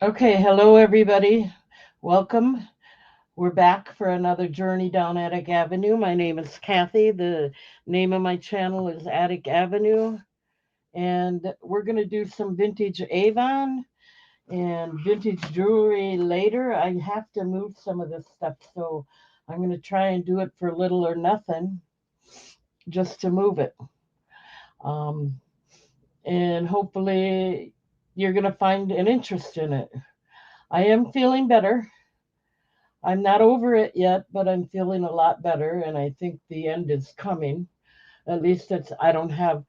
Okay, hello everybody. Welcome. We're back for another journey down Attic Avenue. My name is Kathy. The name of my channel is Attic Avenue. And we're going to do some vintage Avon and vintage jewelry later. I have to move some of this stuff, so I'm going to try and do it for little or nothing just to move it. Um, and hopefully you're going to find an interest in it. I am feeling better. I'm not over it yet, but I'm feeling a lot better, and I think the end is coming. At least I don't have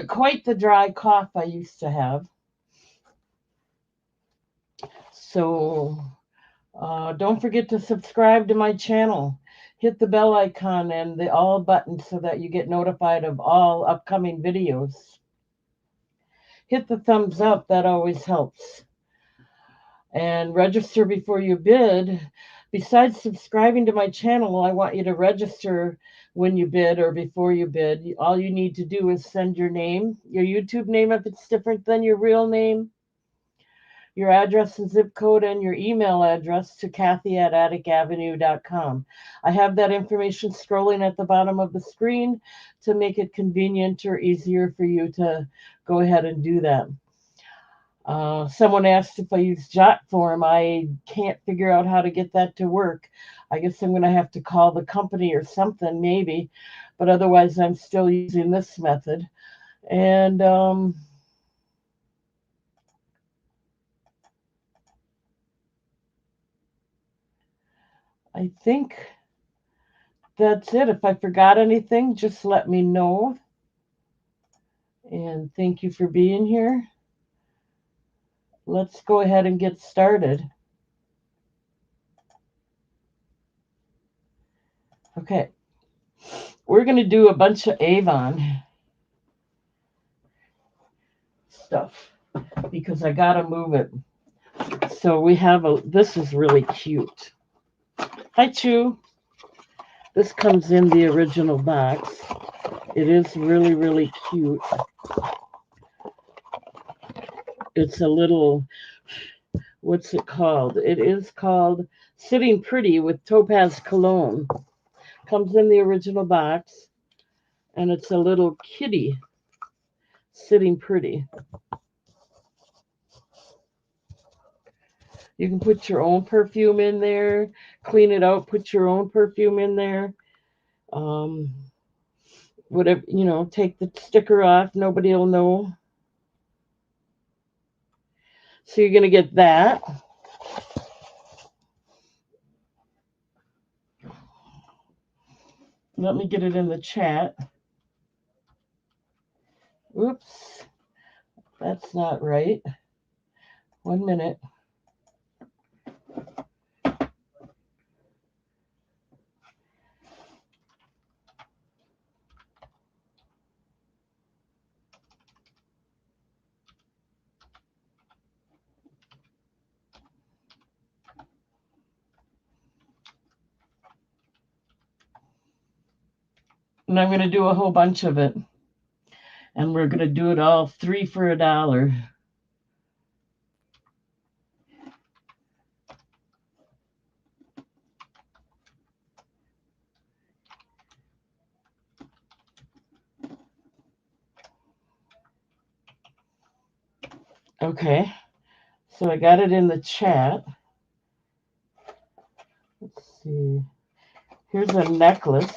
quite the dry cough I used to have. So don't forget to subscribe to my channel. Hit the bell icon and the all button so that you get notified of all upcoming videos. Hit the thumbs up, that always helps. And register before you bid. Besides subscribing to my channel, I want you to register when you bid or before you bid. All you need to do is send your name, your YouTube name if it's different than your real name, your address and zip code, and your email address to Kathy at atticavenue.com. I have that information scrolling at the bottom of the screen to make it convenient or easier for you to go ahead and do that. Someone asked if I use Jotform. I can't figure out how to get that to work. I guess I'm going to have to call the company or something, maybe. But otherwise, I'm still using this method. And I think that's it. If I forgot anything, just let me know. And thank you for being here. Let's go ahead and get started. Okay, we're going to do a bunch of Avon stuff because I got to move it. So we have this is really cute. Hi, Chew. This comes in the original box. It is really, really cute. It's a little, what's it called? It is called Sitting Pretty with Topaz Cologne. Comes in the original box, and it's a little kitty sitting pretty. You can put your own perfume in there, clean it out, put your own perfume in there. Um, Whatever, take the sticker off. Nobody will know. So you're going to get that. Let me get it in the chat. Oops, that's not right. 1 minute. And I'm going to do a whole bunch of it. And we're going to do it all 3 for $1. Okay, so I got it in the chat. Let's see. Here's a necklace.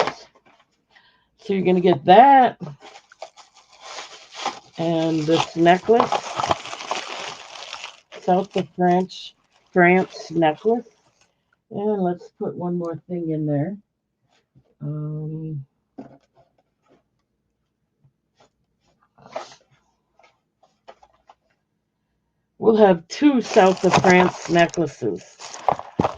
So you're going to get that and this necklace. South of France necklace. And let's put one more thing in there. Um, we'll have 2 South of France necklaces.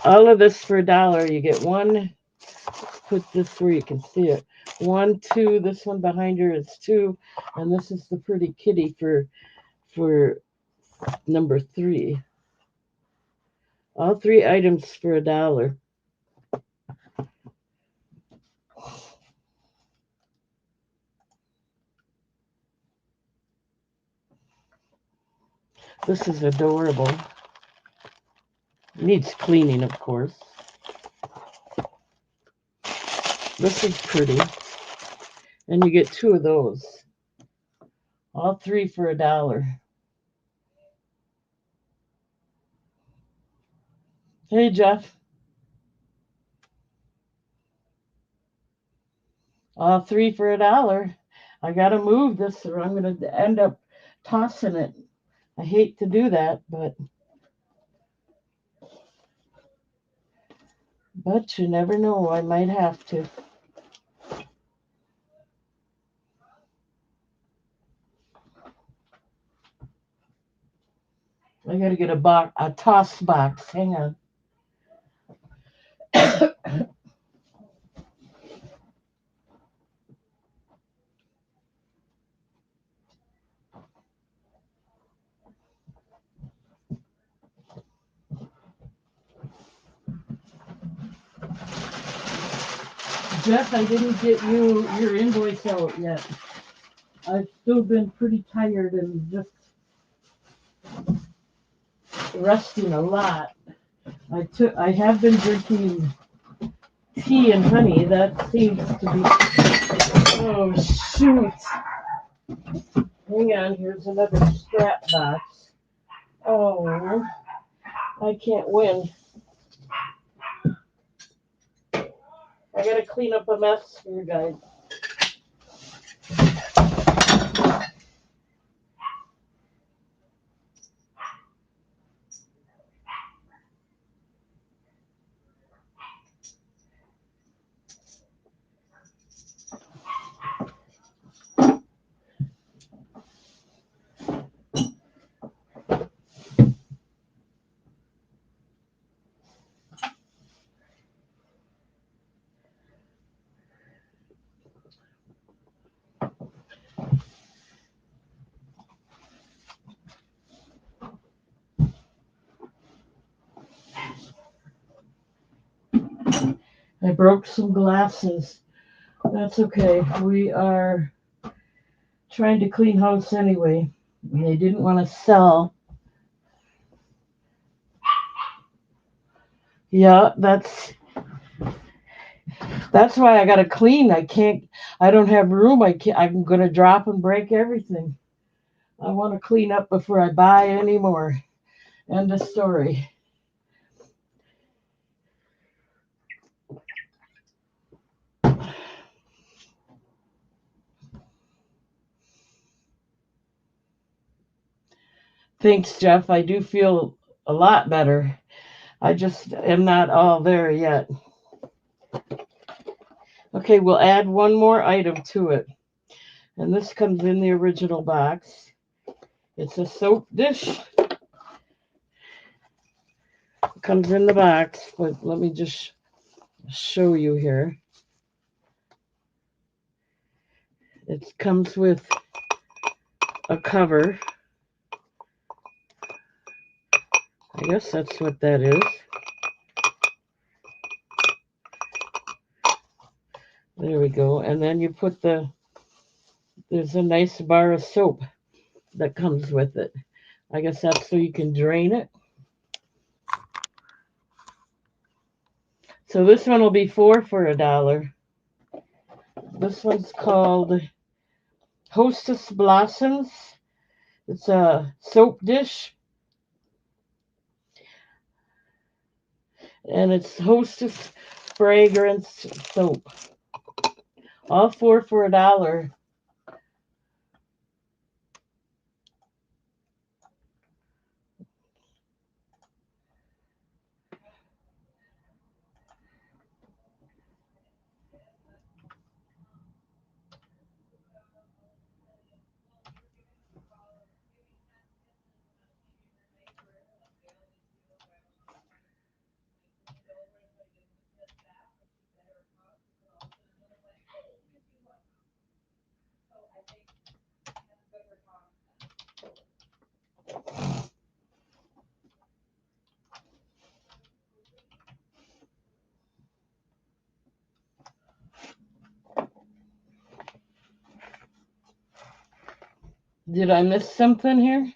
All of this for $1. You get one. Let's put this where you can see it. 1, 2. This one behind her is 2, and this is the pretty kitty for number 3. All 3 items for $1. This is adorable. Needs cleaning, of course. This is pretty. And you get 2 of those. All 3 for $1. Hey, Jeff. All 3 for $1. I got to move this or I'm going to end up tossing it. I hate to do that, but you never know. I might have to. I got to get a toss box. Hang on. Jeff, I didn't get you your invoice out yet. I've still been pretty tired and just resting a lot. I have been drinking tea and honey. That seems to be. Oh shoot! Hang on. Here's another scrap box. Oh, I can't win. I gotta clean up a mess here, guys. I broke some glasses. That's okay. We are trying to clean house anyway. They didn't want to sell. Yeah, that's why I gotta clean. I don't have room. I'm gonna drop and break everything. I want to clean up before I buy any more. End of story. Thanks, Jeff. I do feel a lot better. I just am not all there yet. Okay, we'll add one more item to it. And this comes in the original box. It's a soap dish. It comes in the box, but let me just show you here. It comes with a cover. I guess that's what that is. There we go. And then you put there's a nice bar of soap that comes with it. I guess that's so you can drain it. So this one will be 4 for $1. This one's called Hostess Blossoms. It's a soap dish. And it's Hostess Fragrance Soap. All 4 for $1. Did I miss something here?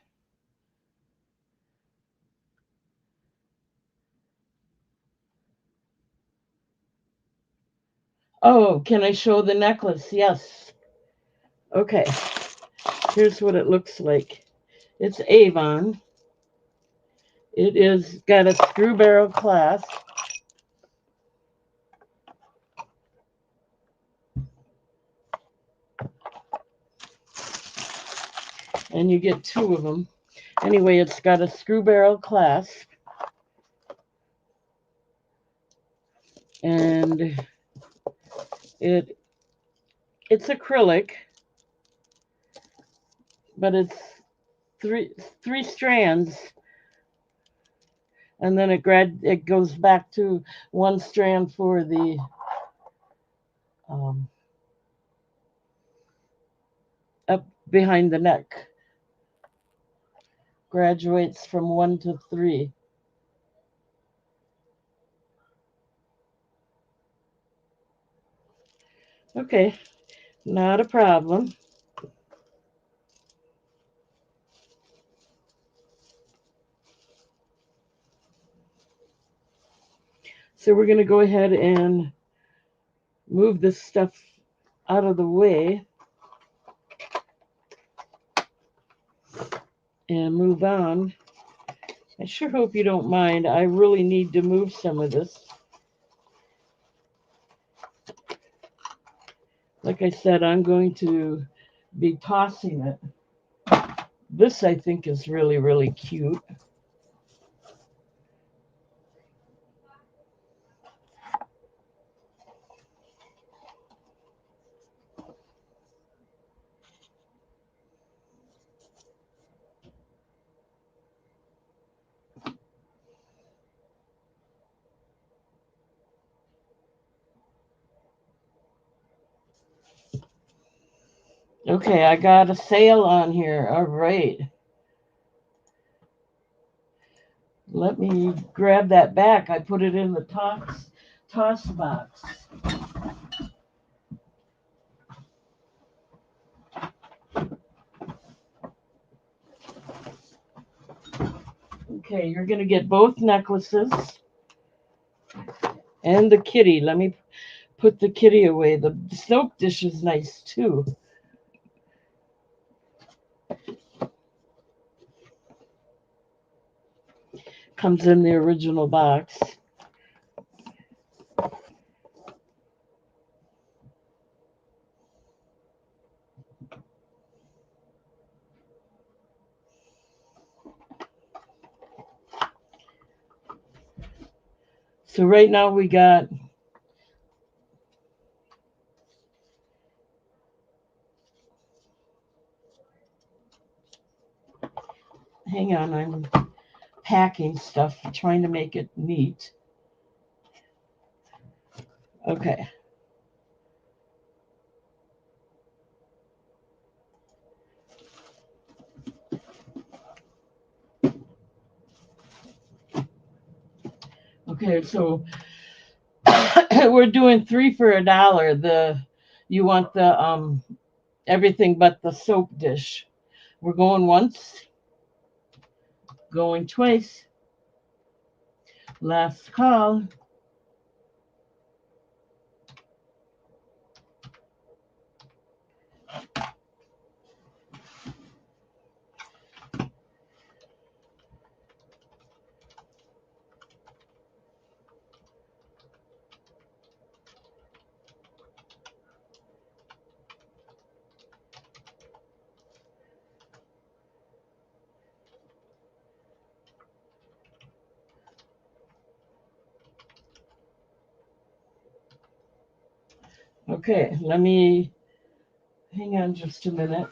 Oh, can I show the necklace? Yes. Okay, here's what it looks like. It's Avon. It is got a screw barrel clasp. And you get two of them. Anyway, it's got a screw barrel clasp. And it's acrylic, but it's three strands, and then it goes back to one strand for the um, up behind the neck. Graduates from 1 to 3. Okay, not a problem. So we're going to go ahead and move this stuff out of the way and move on. I sure hope you don't mind. I really need to move some of this. Like I said, I'm going to be tossing it. This I think is really, really cute. Okay, I got a sale on here. All right. Let me grab that back. I put it in the toss box. Okay, you're going to get both necklaces and the kitty. Let me put the kitty away. The soap dish is nice too. Comes in the original box. So right now we got hang on, I'm packing stuff, trying to make it neat. Okay. Okay, so we're doing 3 for $1. You want the everything but the soap dish. We're going once, going twice. Last call. Okay, let me hang on just a minute.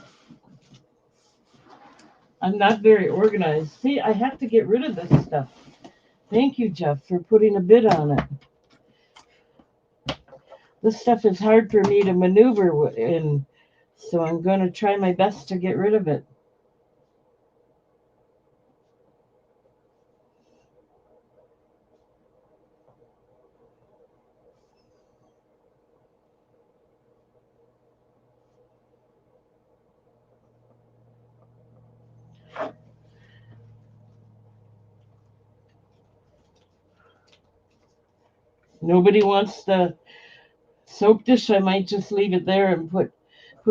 I'm not very organized. See, I have to get rid of this stuff. Thank you, Jeff, for putting a bid on it. This stuff is hard for me to maneuver in, so I'm going to try my best to get rid of it. Nobody wants the Soap dish, I might just leave it there and put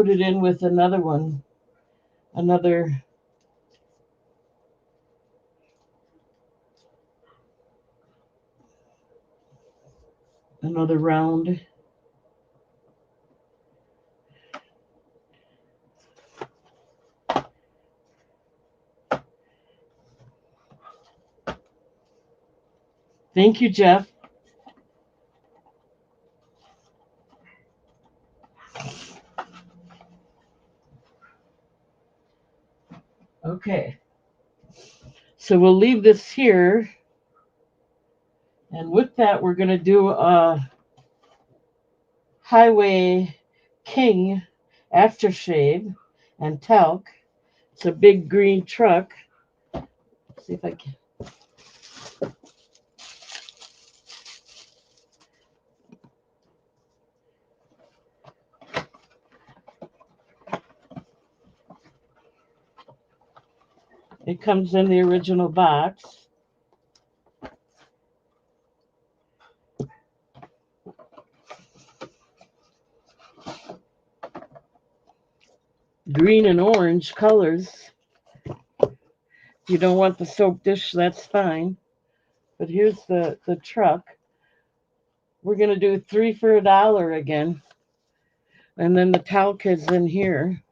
it in with another one, another another round. Thank you, Jeff. Okay. So we'll leave this here. And with that, we're going to do a Highway King aftershave and talc. It's a big green truck. Let's see if I can. It comes in the original box. Green and orange colors. If you don't want the soap dish, that's fine. But here's the truck. We're going to do 3 for $1 again. And then the talc is in here.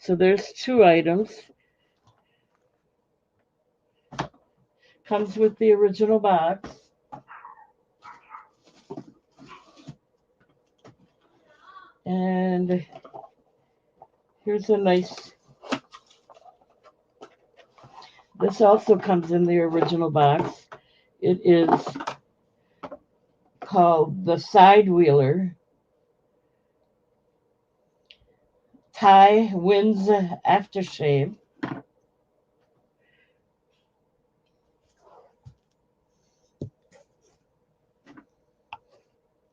So there's 2 items. Comes with the original box. And here's a nice, this also comes in the original box. It is called the Side Wheeler Thai Winds Aftershave.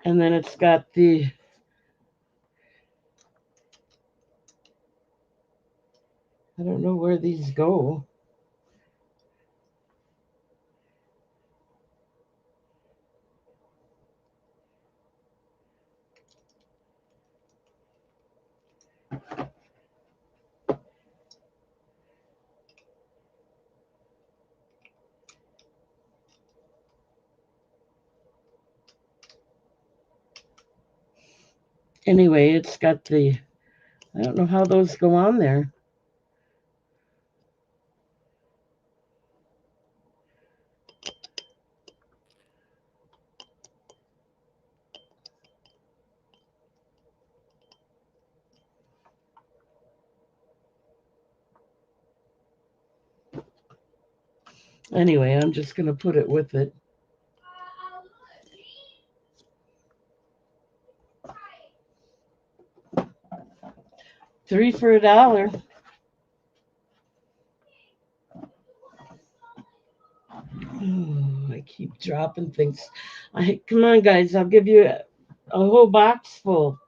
And then it's got the I don't know where these go. Anyway, it's got the, I don't know how those go on there. Anyway, I'm just going to put it with it. $3 for $1. Oh, I keep dropping things. Come on, guys. I'll give you a whole box full.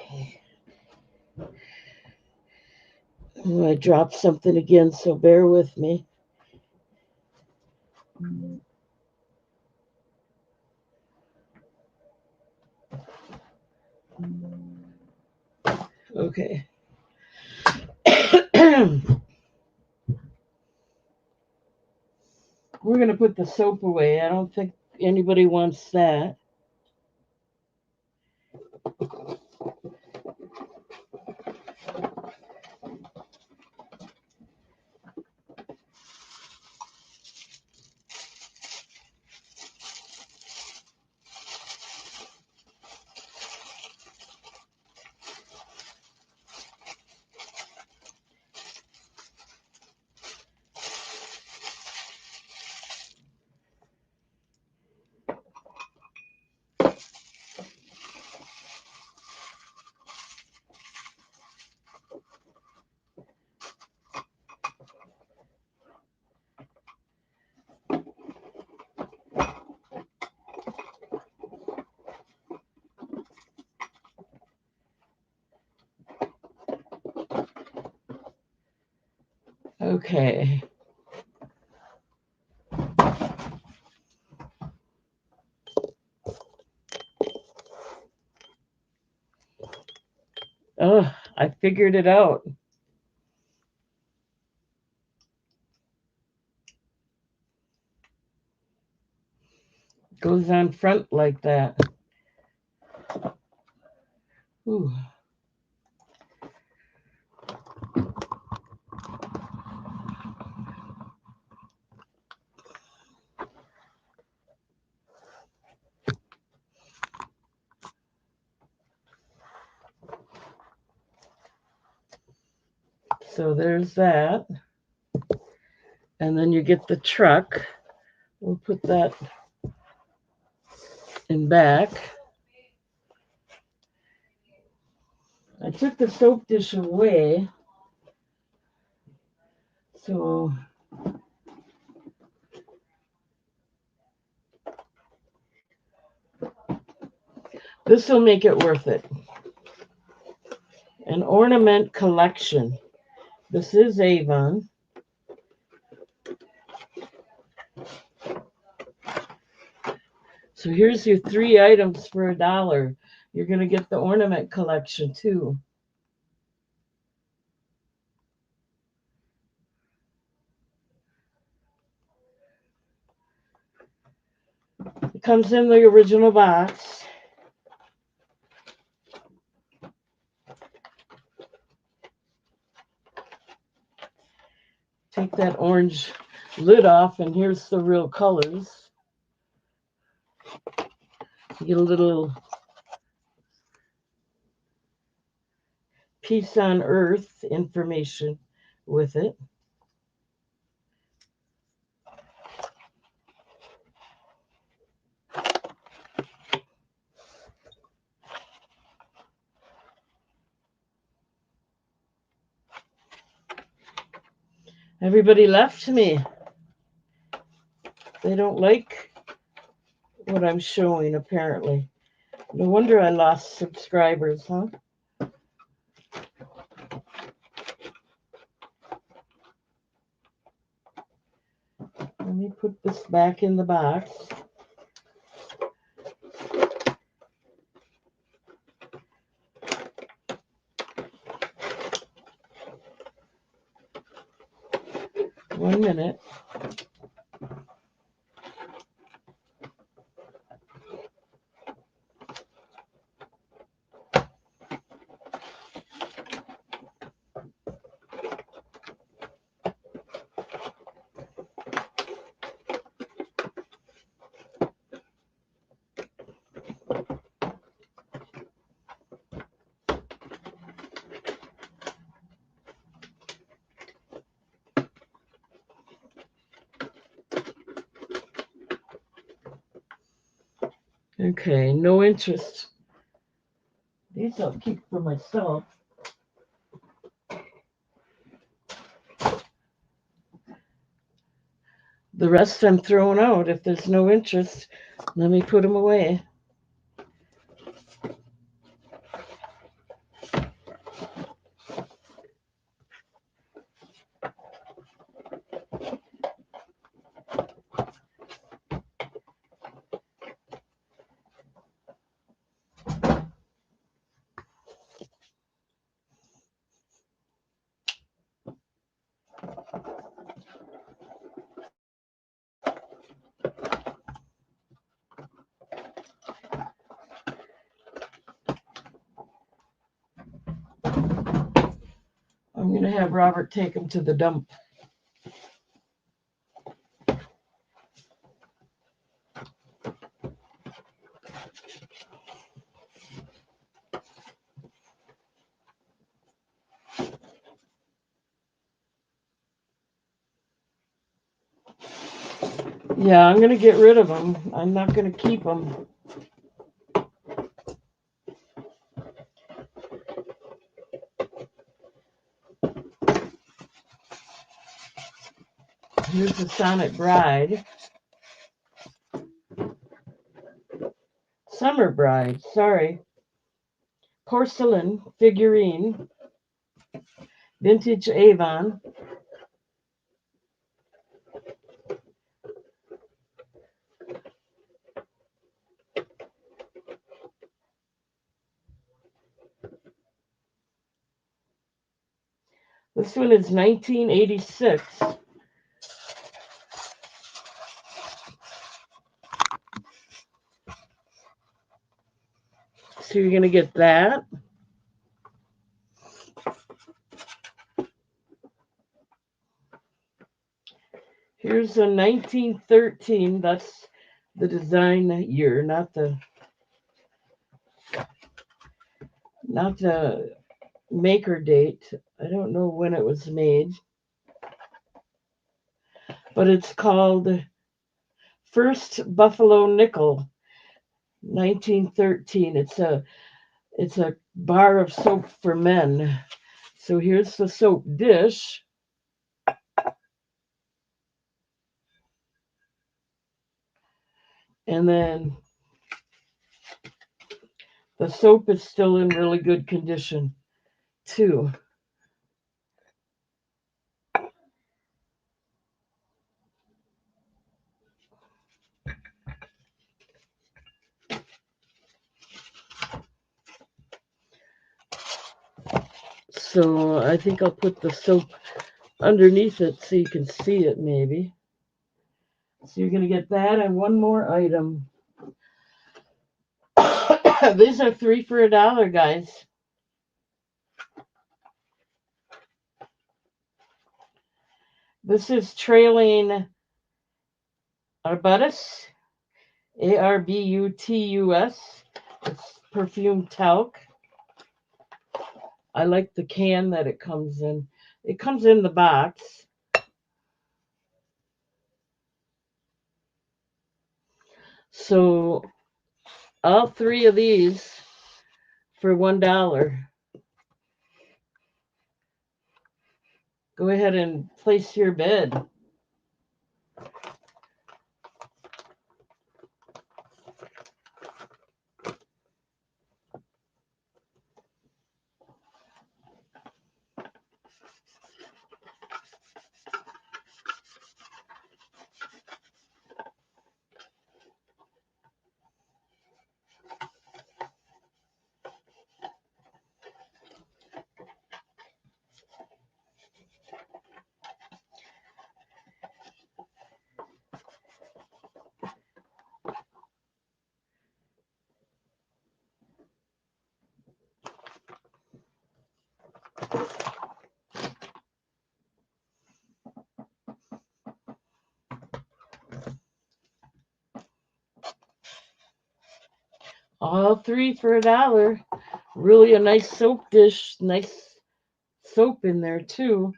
Okay. Oh, I dropped something again, so bear with me. Okay. We're going to put the soap away. I don't think anybody wants that. Okay. Oh, I figured it out. Goes on front like that. Ooh. So there's that. And then you get the truck. We'll put that in back. I took the soap dish away. So this will make it worth it. An ornament collection. This is Avon. So here's your 3 items for $1. You're going to get the ornament collection too. It comes in the original box. Take that orange lid off, and here's the real colors. You get a little peace on earth information with it. Everybody left me. They don't like what I'm showing, apparently. No wonder I lost subscribers, huh? Let me put this back in the box. One minute. Okay, no interest. These I'll keep for myself. The rest I'm throwing out. If there's no interest, let me put them away. I'm going to have Robert take them to the dump. Yeah, I'm going to get rid of them. I'm not going to keep them. Here's the Sonic Bride. Summer Bride, sorry. Porcelain figurine. Vintage Avon. This one is 1986. So you're going to get that. Here's a 1913. That's the design year, not the maker date. I don't know when it was made, but it's called First Buffalo Nickel, 1913. It's a bar of soap for men. So here's the soap dish. And then the soap is still in really good condition, too. So I think I'll put the soap underneath it so you can see it maybe. So you're going to get that and one more item. These are 3 for $1, guys. This is Trailing Arbutus, Arbutus. It's perfume talc. I like the can that it comes in. It comes in the box. So all 3 of these for $1. Go ahead and place your bid. All 3 for $1. Really a nice soap dish. Nice soap in there too.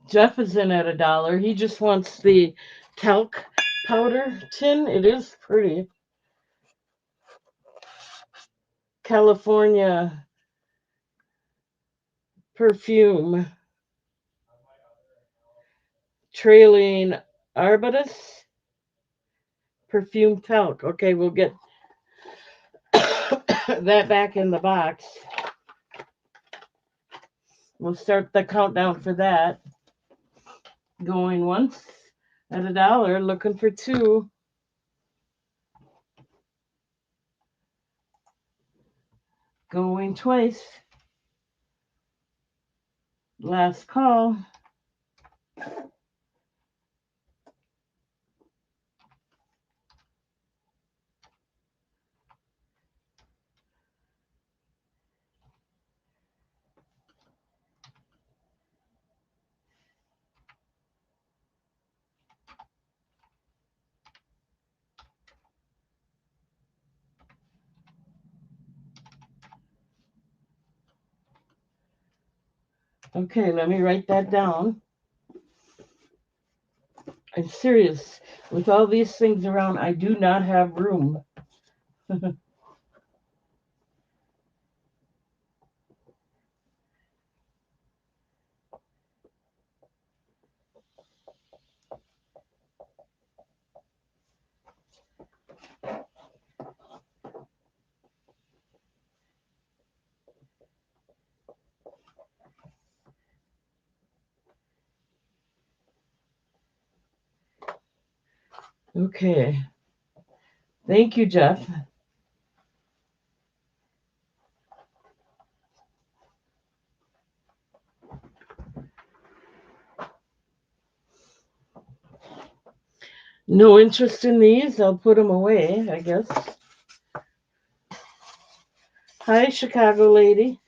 Jeff is in at $1. He just wants the talc powder tin. It is pretty. California perfume. Trailing Arbutus perfume talc. Okay, we'll get that back in the box. We'll start the countdown for that. Going once at $1, looking for 2. Going twice. Last call. Okay, let me write that down. I'm serious. With all these things around, I do not have room. Okay. Thank you, Jeff. No interest in these? I'll put them away, I guess. Hi, Chicago lady.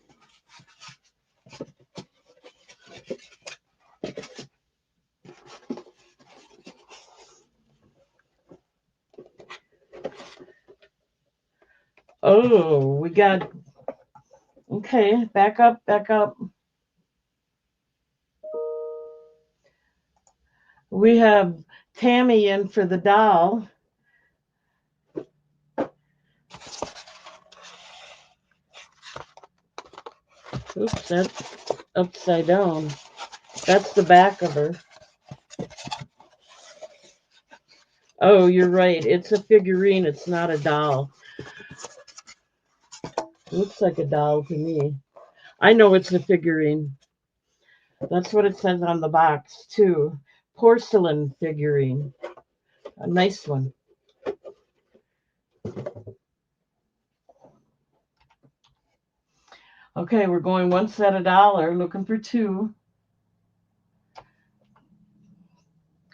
Oh, we got, okay, back up, back up. We have Tammy in for the doll. Oops, that's upside down. That's the back of her. Oh, you're right. It's a figurine. It's not a doll. Looks like a doll to me. I know it's a figurine. That's what it says on the box, too. Porcelain figurine. A nice one. Okay, we're going once at $1, looking for 2.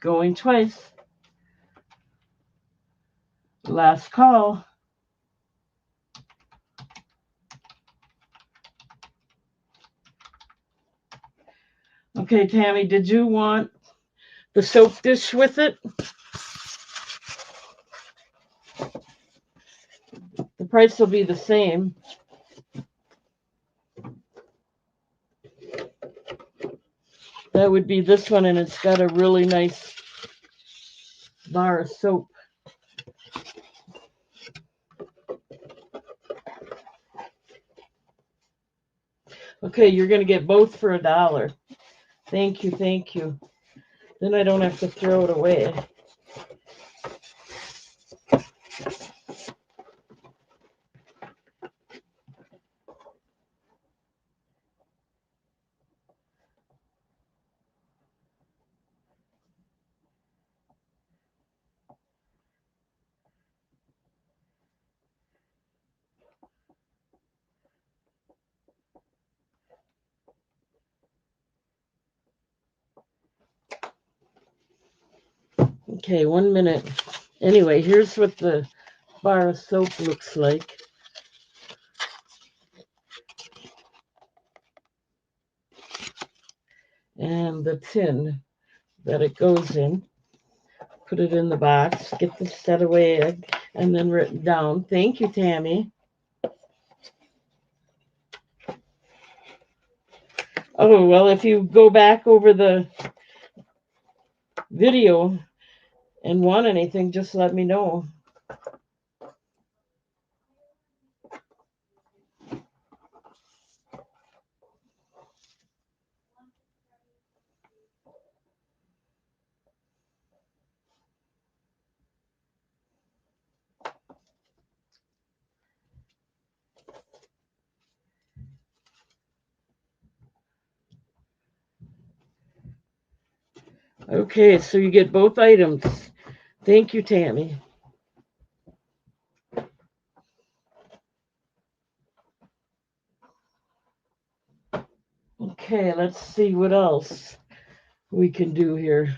Going twice. Last call. Okay, Tammy, did you want the soap dish with it? The price will be the same. That would be this one, and it's got a really nice bar of soap. Okay, you're going to get both for $1. Thank you, thank you. Then I don't have to throw it away. Okay, 1 minute. Anyway, here's what the bar of soap looks like. And the tin that it goes in. Put it in the box. Get this set away and then written down. Thank you, Tammy. Oh, well, if you go back over the video and want anything, just let me know. Okay, so you get both items. Thank you, Tammy. Okay, let's see what else we can do here.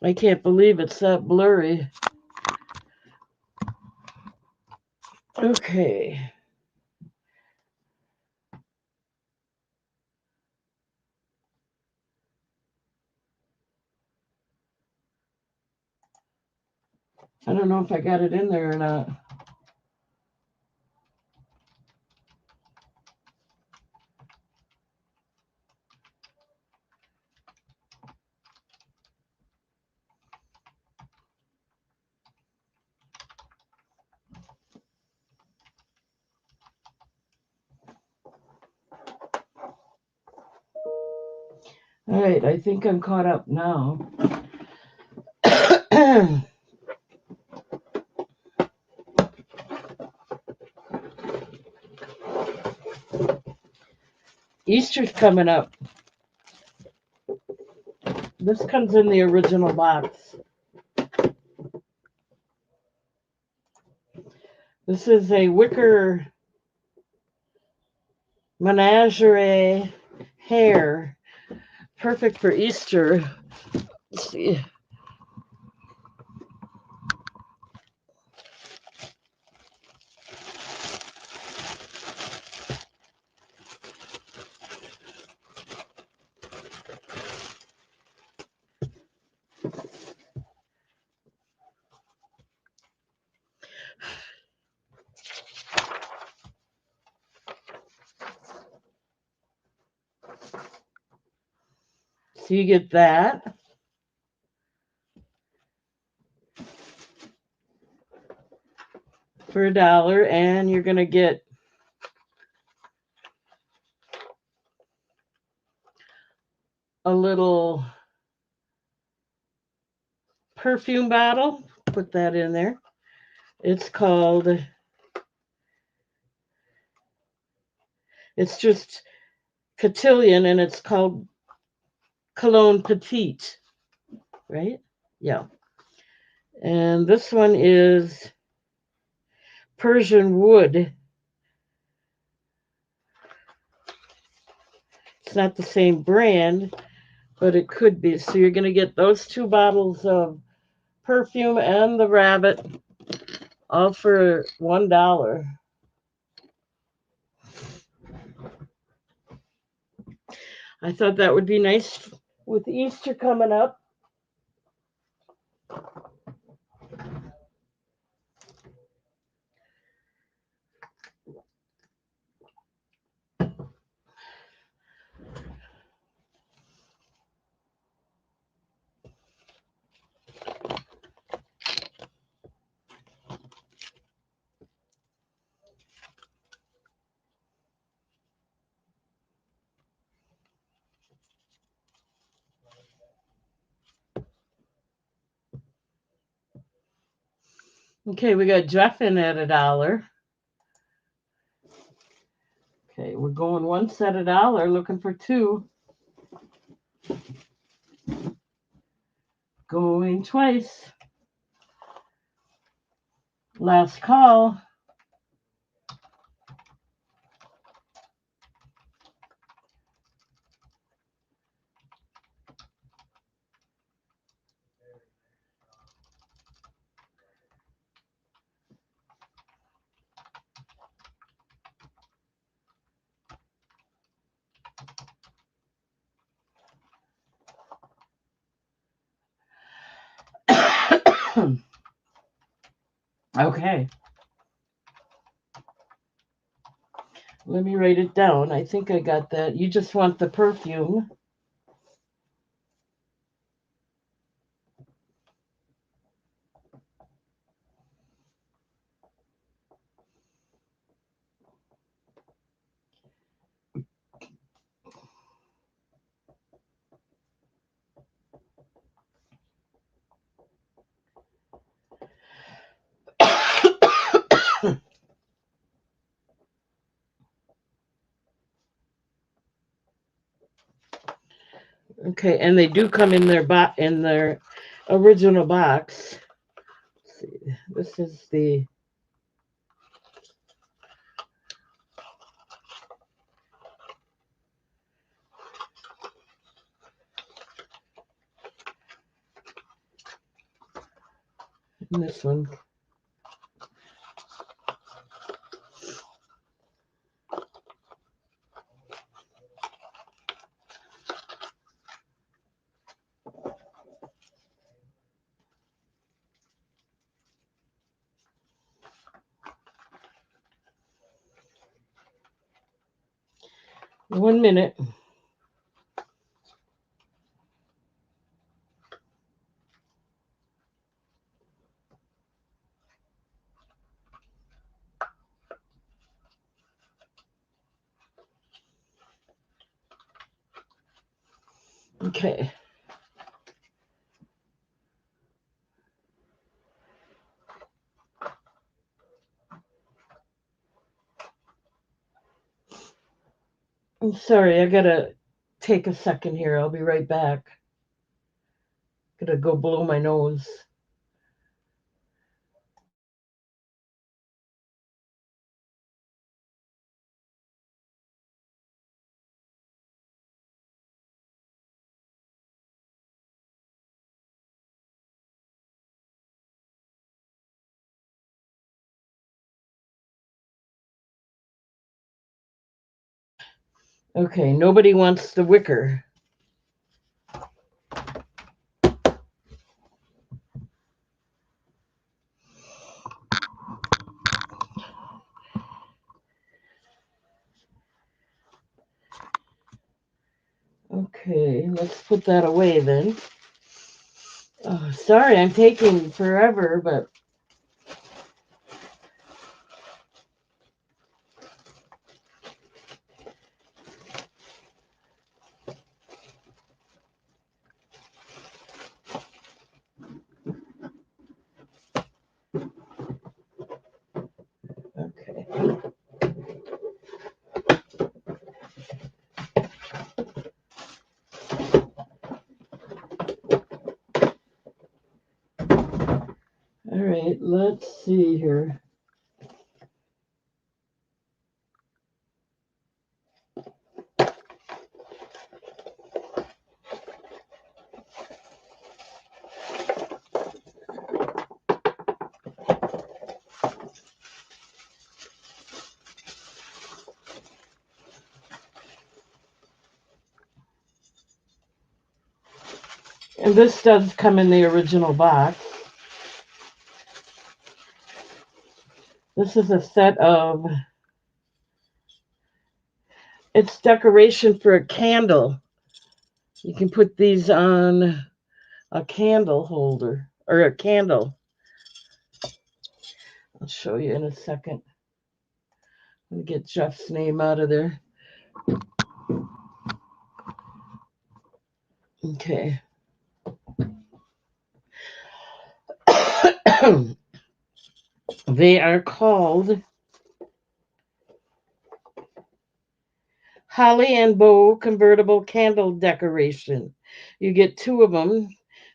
I can't believe it's that blurry. Okay. I don't know if I got it in there or not. All right, I think I'm caught up now. Easter's coming up. This comes in the original box. This is a wicker menagerie hair, perfect for Easter. Let's see. So you get that for $1, and you're going to get a little perfume bottle. Put that in there. It's just Cotillion, and it's called Cologne Petite, right? Yeah. And this one is Persian wood. It's not the same brand, but it could be. So you're going to get those 2 bottles of perfume and the rabbit, all for $1. I thought that would be nice with Easter coming up. Okay, we got Jeff in at $1. Okay, we're going once at $1, looking for 2. Going twice. Last call. Okay. Let me write it down. I think I got that. You just want the perfume. Okay, and they do come in their original box. Let's see. This is the this one. One minute. Okay. I'm sorry, I gotta take a second here. I'll be right back. Gotta go blow my nose. Okay, nobody wants the wicker. Okay, let's put that away then. Oh, sorry, I'm taking forever, but okay. All right, let's see here. And this does come in the original box. This is a set of, it's decoration for a candle. You can put these on a candle holder or a candle. I'll show you in a second. Let me get Jeff's name out of there. Okay. They are called Holly and Bow convertible candle decoration. You get two of them.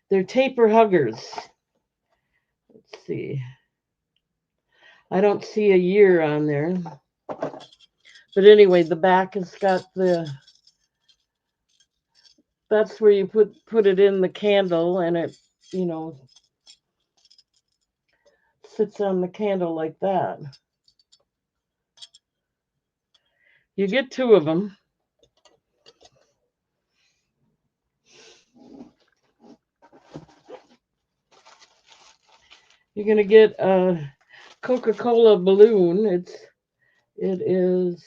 They're taper huggers. Let's see. I don't see a year on there. But anyway, the back has got the, that's where you put it in the candle and it, you know, sits on the candle like that. You get two of them. You're going to get a Coca-Cola balloon. It is,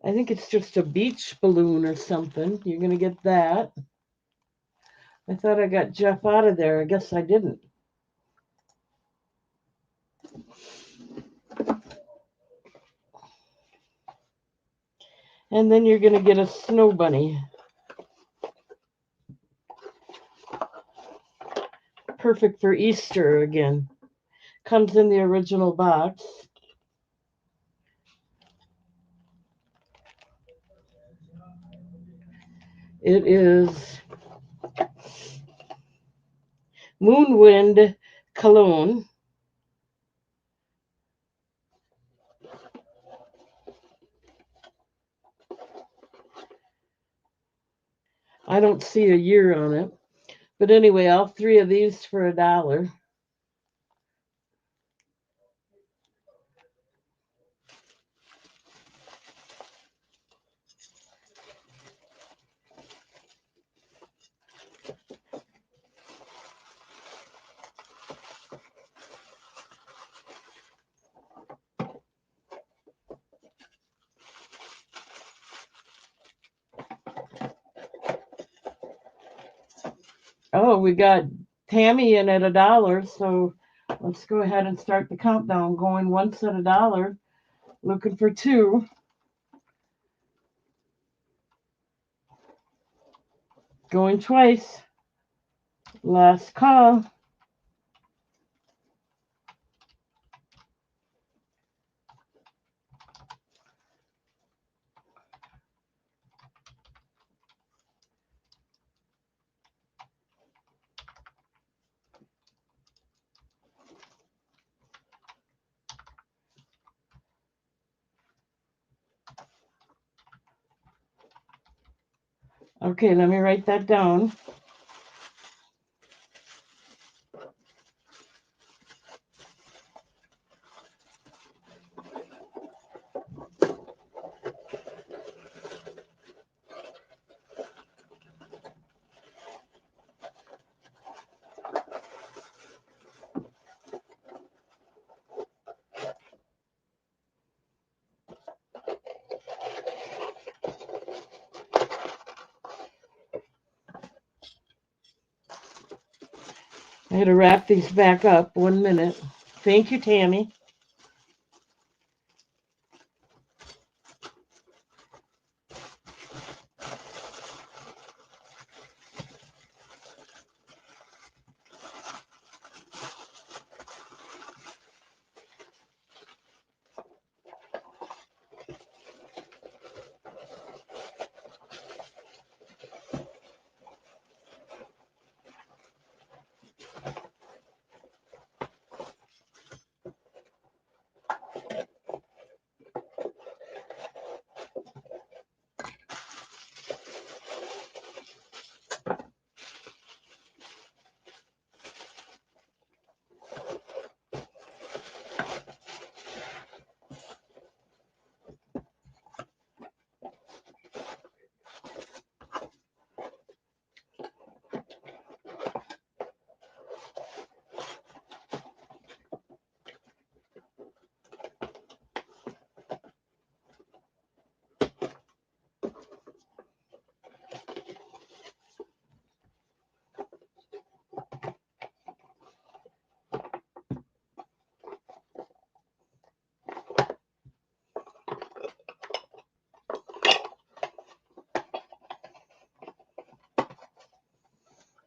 I think it's just a beach balloon or something. You're going to get that. I thought I got Jeff out of there. I guess I didn't. And then you're going to get a snow bunny. Perfect for Easter again. Comes in the original box. It is Moonwind Cologne. I don't see a year on it. But anyway, all three of these for $1. Oh, we got Tammy in at $1, so let's go ahead and start the countdown. Going once at $1, looking for two. Going twice. Last call. Okay, let me write that down. I had to wrap these back up. 1 minute. Thank you, Tammy.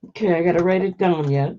Okay, I got to write it down yet.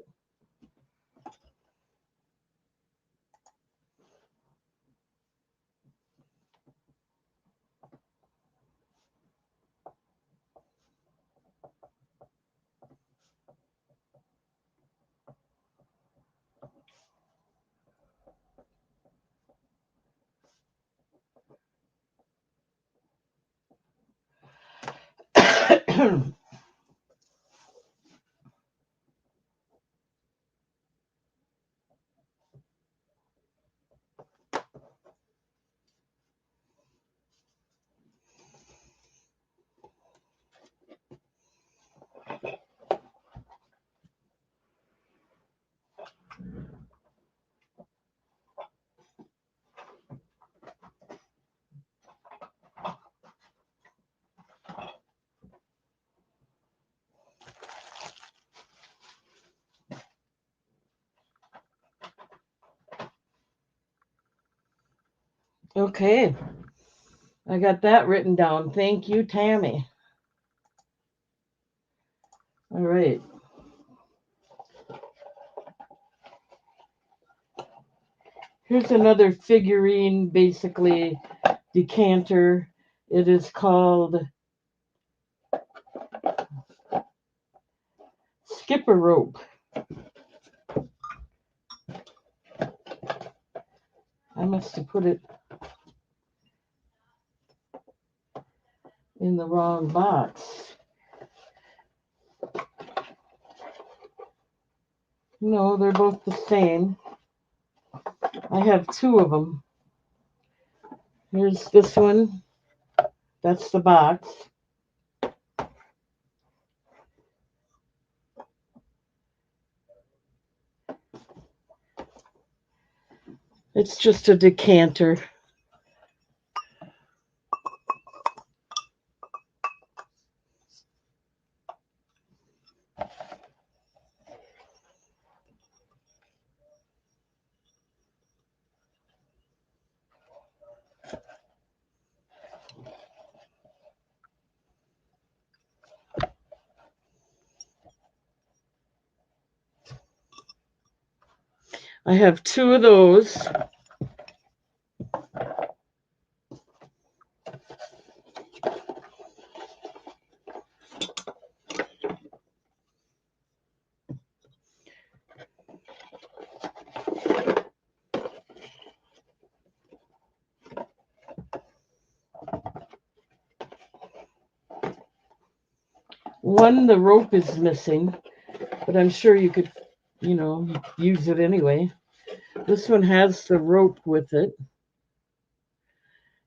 Okay, I got that written down. Thank you, Tammy. All right. Here's another figurine, basically decanter. It is called Skipper Rope. I must have put it in the wrong box. No, they're both the same. I have two of them. Here's this one. That's the box. It's just a decanter. I have two of those. One, the rope is missing, but I'm sure you could, use it anyway. This one has the rope with it,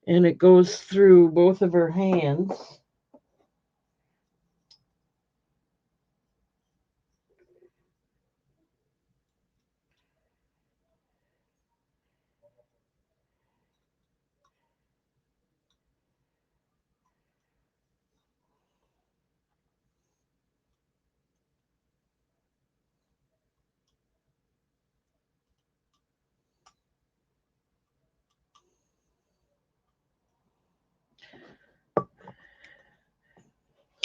and it goes through both of her hands.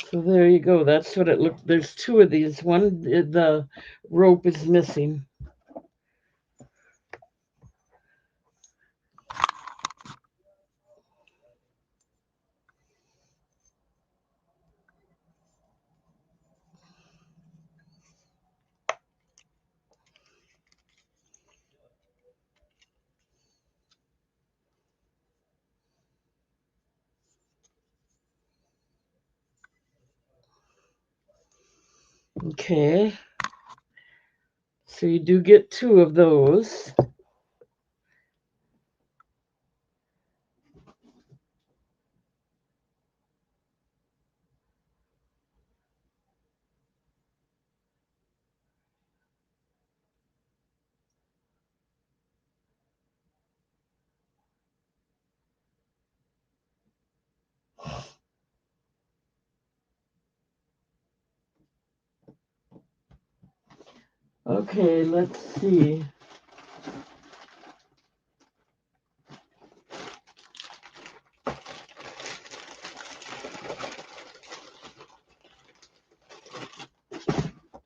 So there you go. That's what it looked. There's two of these. One, the rope is missing. Okay. So you do get two of those. Okay, let's see.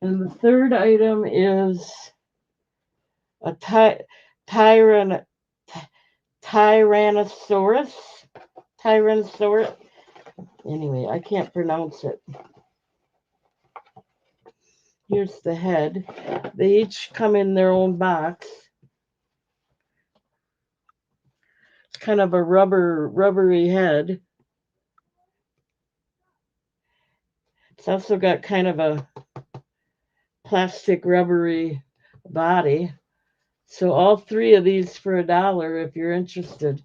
And the third item is a tyran, tyrannosaurus. Tyrannosaurus. Anyway, I can't pronounce it. Here's the head. They each come in their own box. It's kind of a rubbery head. It's also got kind of a plastic rubbery body. So all three of these for $1 if you're interested.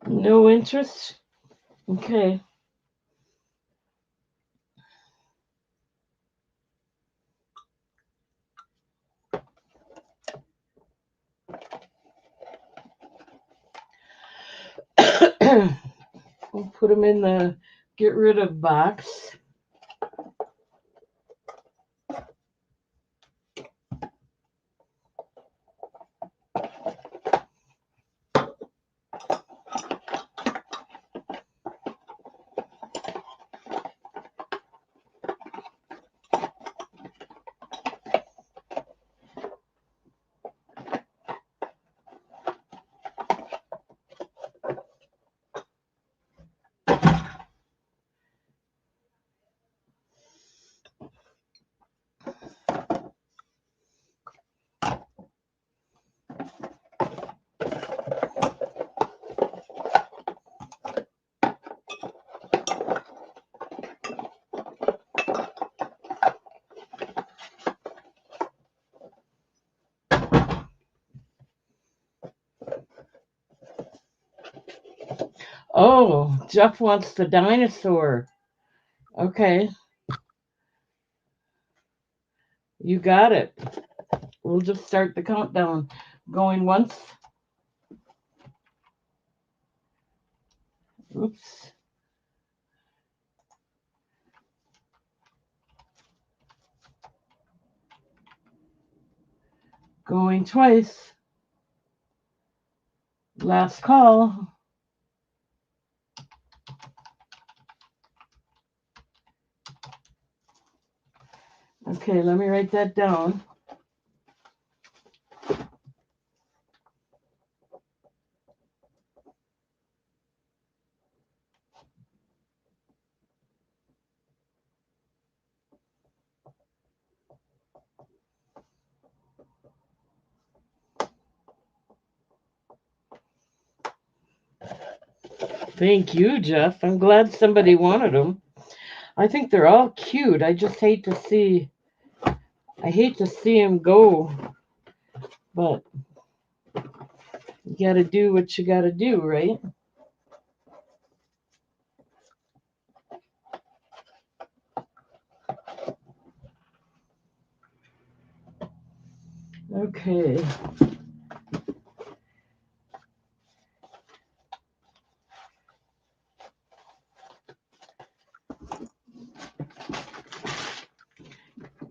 No interest? Okay. We'll put them in the get rid of box. Oh, Jeff wants the dinosaur. Okay, you got it. We'll just start the countdown. Going once. Oops. Going twice. Last call. Okay, let me write that down. Thank you, Jeff. I'm glad somebody wanted them. I think they're all cute. I hate to see them go, but you got to do what you got to do, right? Okay.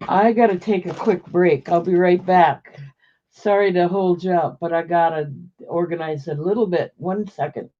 I got to take a quick break. I'll be right back. Sorry to hold you up, but I got to organize it a little bit. 1 second.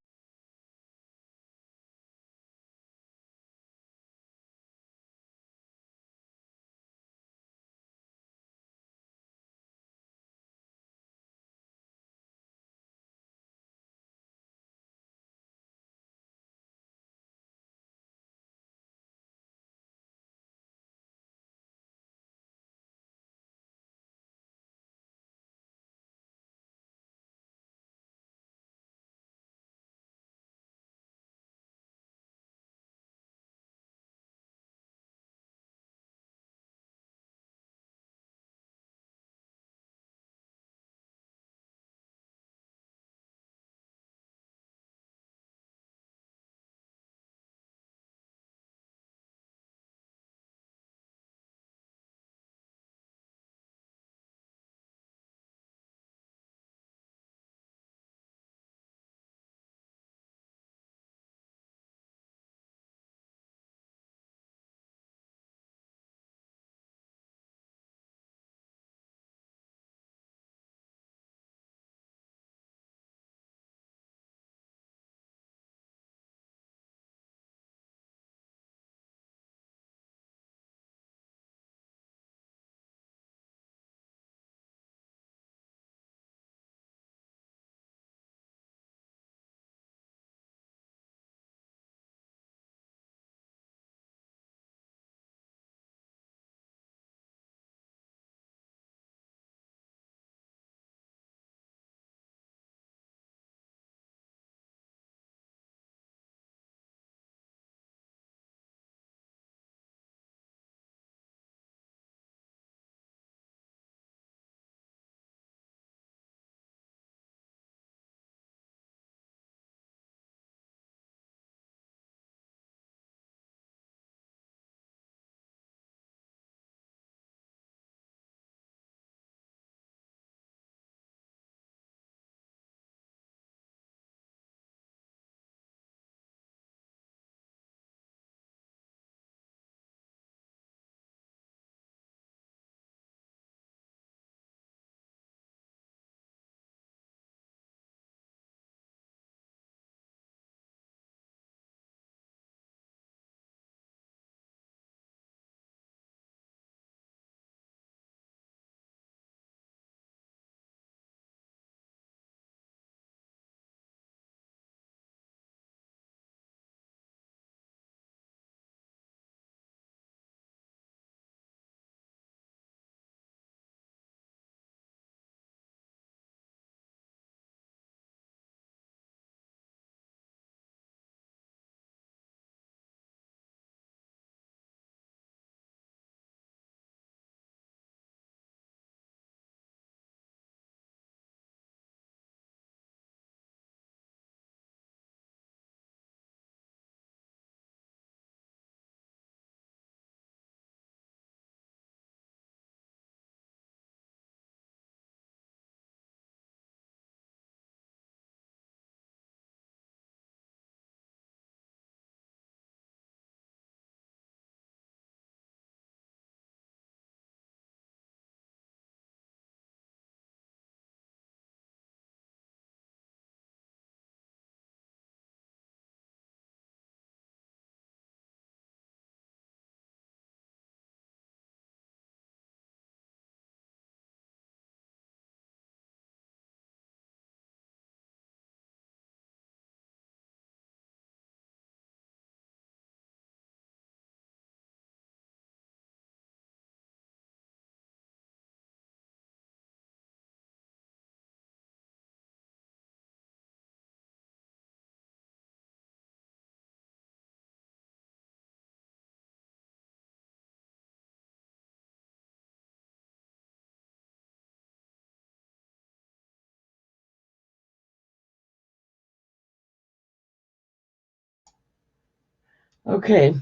Okay,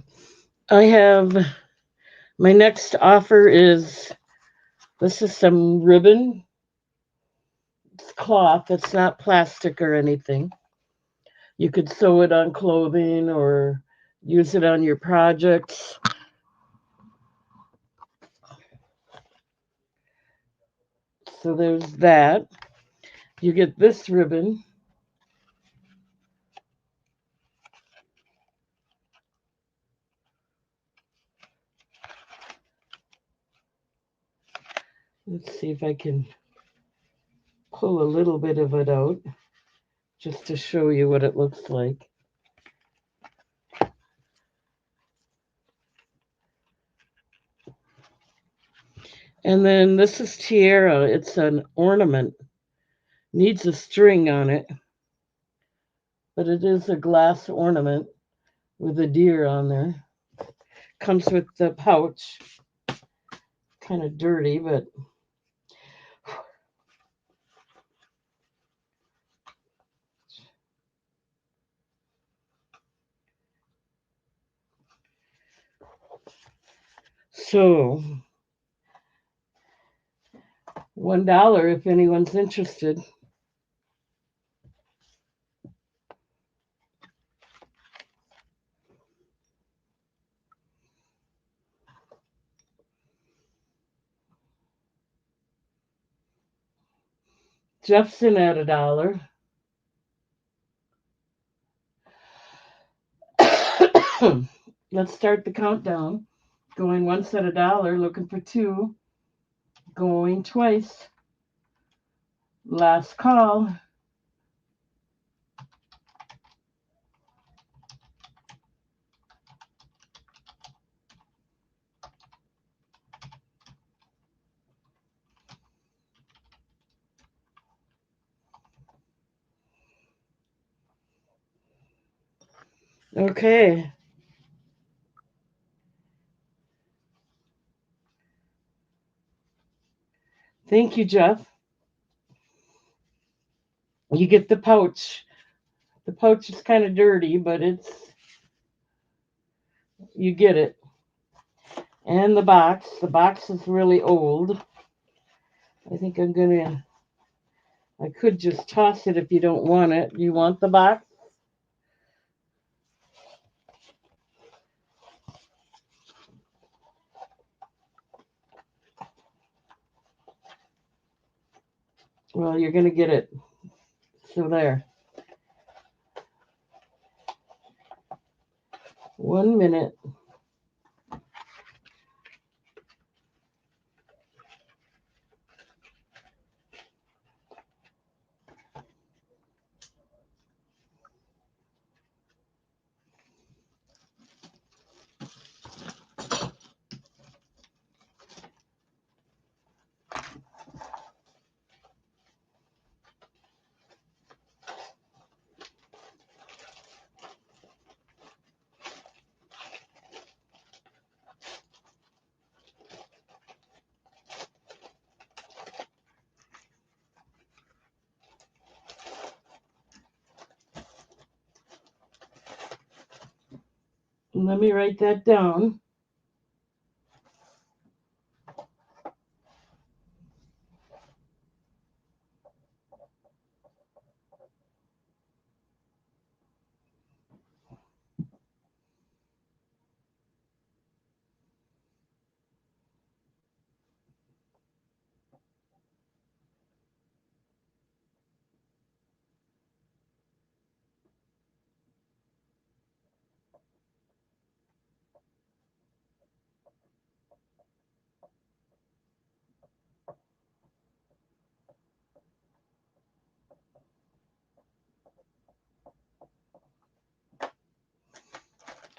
I have my next offer is this is some ribbon. It's cloth, it's not plastic or anything. You could sew it on clothing or use it on your projects. So there's that. You get this ribbon. Let's see if I can pull a little bit of it out just to show you what it looks like. And then this is tiara. It's an ornament. Needs a string on it, but it is a glass ornament with a deer on there. Comes with the pouch. Kind of dirty, but so $1 if anyone's interested. Jeffson at $1. Let's start the countdown. Going once at $1, looking for two. Going twice. Last call. Okay. Thank you, Jeff. You get the pouch. The pouch is kind of dirty, but you get it. And the box. The box is really old. I think I could just toss it if you don't want it. You want the box? Well, you're going to get it. So there. 1 minute. Let me write that down.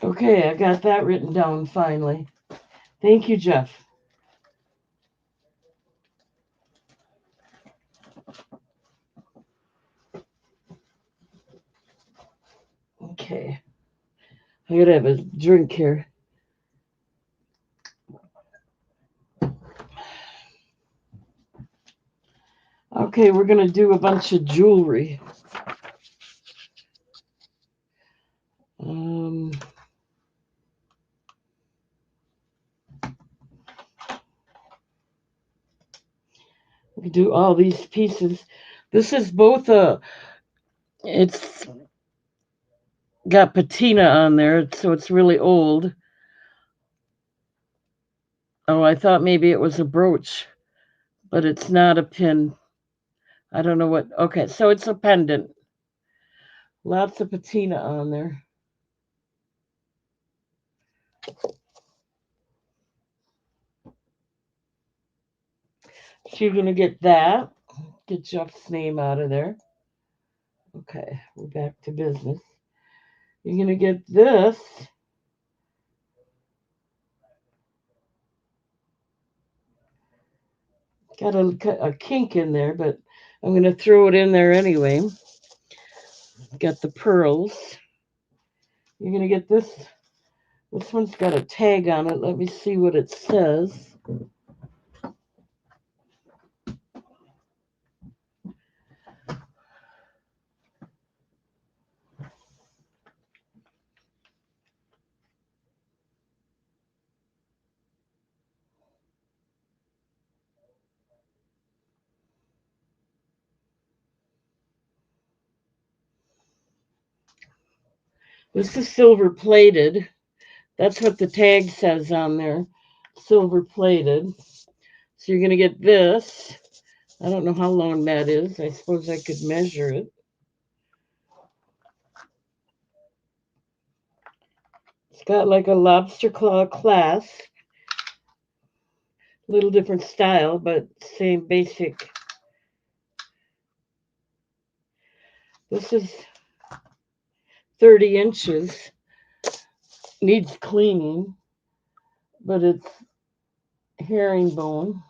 Okay, I got that written down finally. Thank you, Jeff. Okay. I gotta have a drink here. Okay, we're gonna do a bunch of jewelry. Um, do all these pieces. This is both it's got patina on there, so it's really old. Oh, I thought maybe it was a brooch, but it's not a pin. I don't know what. Okay, so it's a pendant. Lots of patina on there. So you're going to get that. Get Jeff's name out of there. Okay, we're back to business. You're going to get this. Got a kink in there, but I'm going to throw it in there anyway. Got the pearls. You're going to get this. This one's got a tag on it. Let me see what it says. This is silver plated. That's what the tag says on there. Silver plated. So you're going to get this. I don't know how long that is. I suppose I could measure it. It's got like a lobster claw clasp. Little different style, but same basic. This is 30 inches. Needs cleaning, but it's herringbone.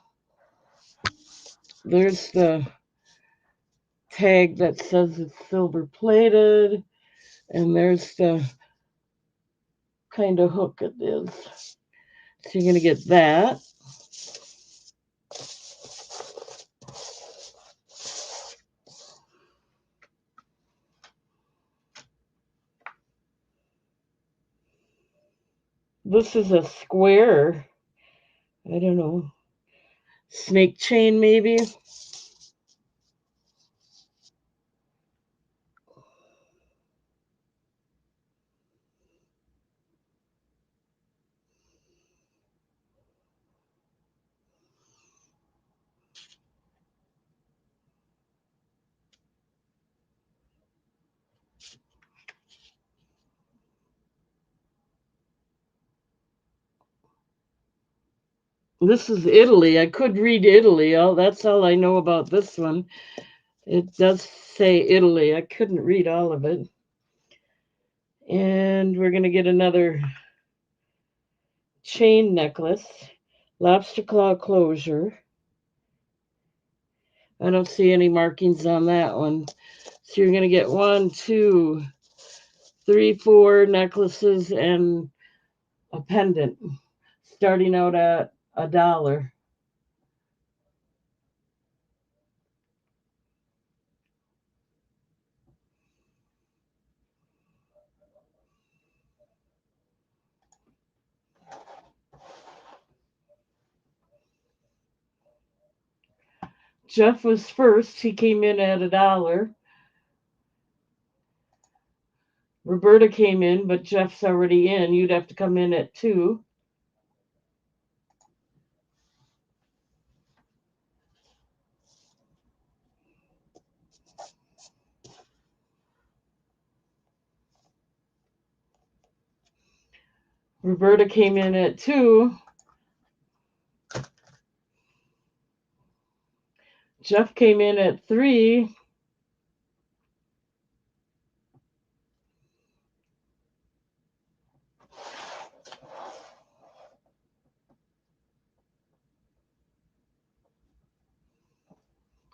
There's the tag that says it's silver plated, and there's the kind of hook it is. So you're going to get that. This is a square, I don't know, snake chain maybe. This is Italy. I could read Italy. That's all I know about this one. It does say Italy. I couldn't read all of it. And we're going to get another chain necklace, lobster claw closure. I don't see any markings on that one. So you're going to get 1, 2, 3, 4 necklaces and a pendant, starting out at $1. Jeff was first. He came in at $1. Roberta came in, but Jeff's already in. You'd have to come in at 2. Roberta came in at 2. Jeff came in at 3.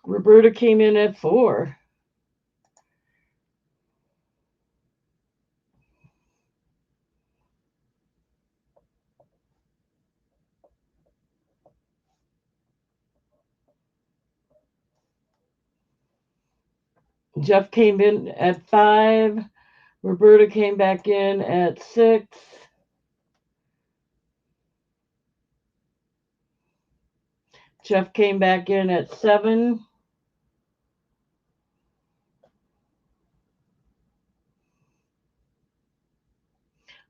Roberta came in at 4. Jeff came in at 5. Roberta came back in at 6. Jeff came back in at 7.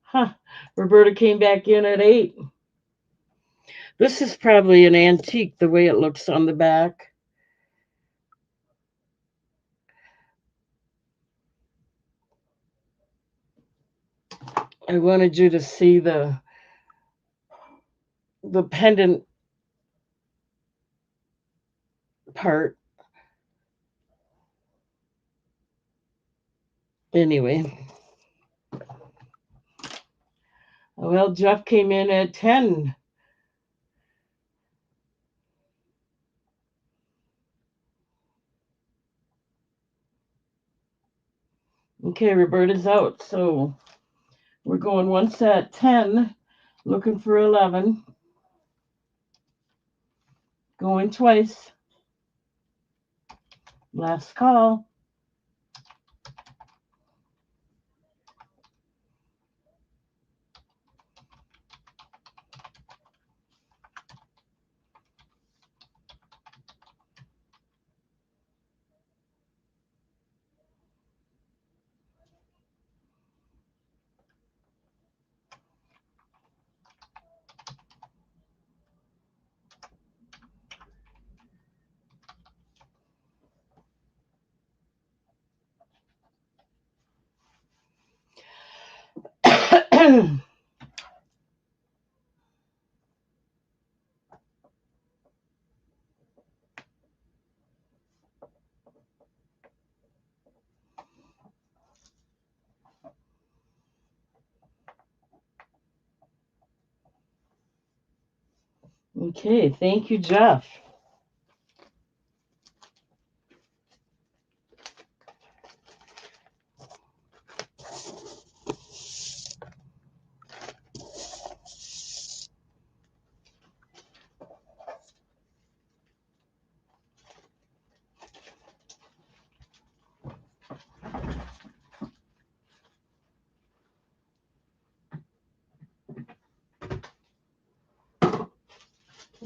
Huh. Roberta came back in at 8. This is probably an antique the way it looks on the back. I wanted you to see the pendant part. Anyway, well, Jeff came in at 10. Okay, Roberta's out. So we're going once at 10, looking for 11. Going twice. Last call. Okay, thank you, Jeff.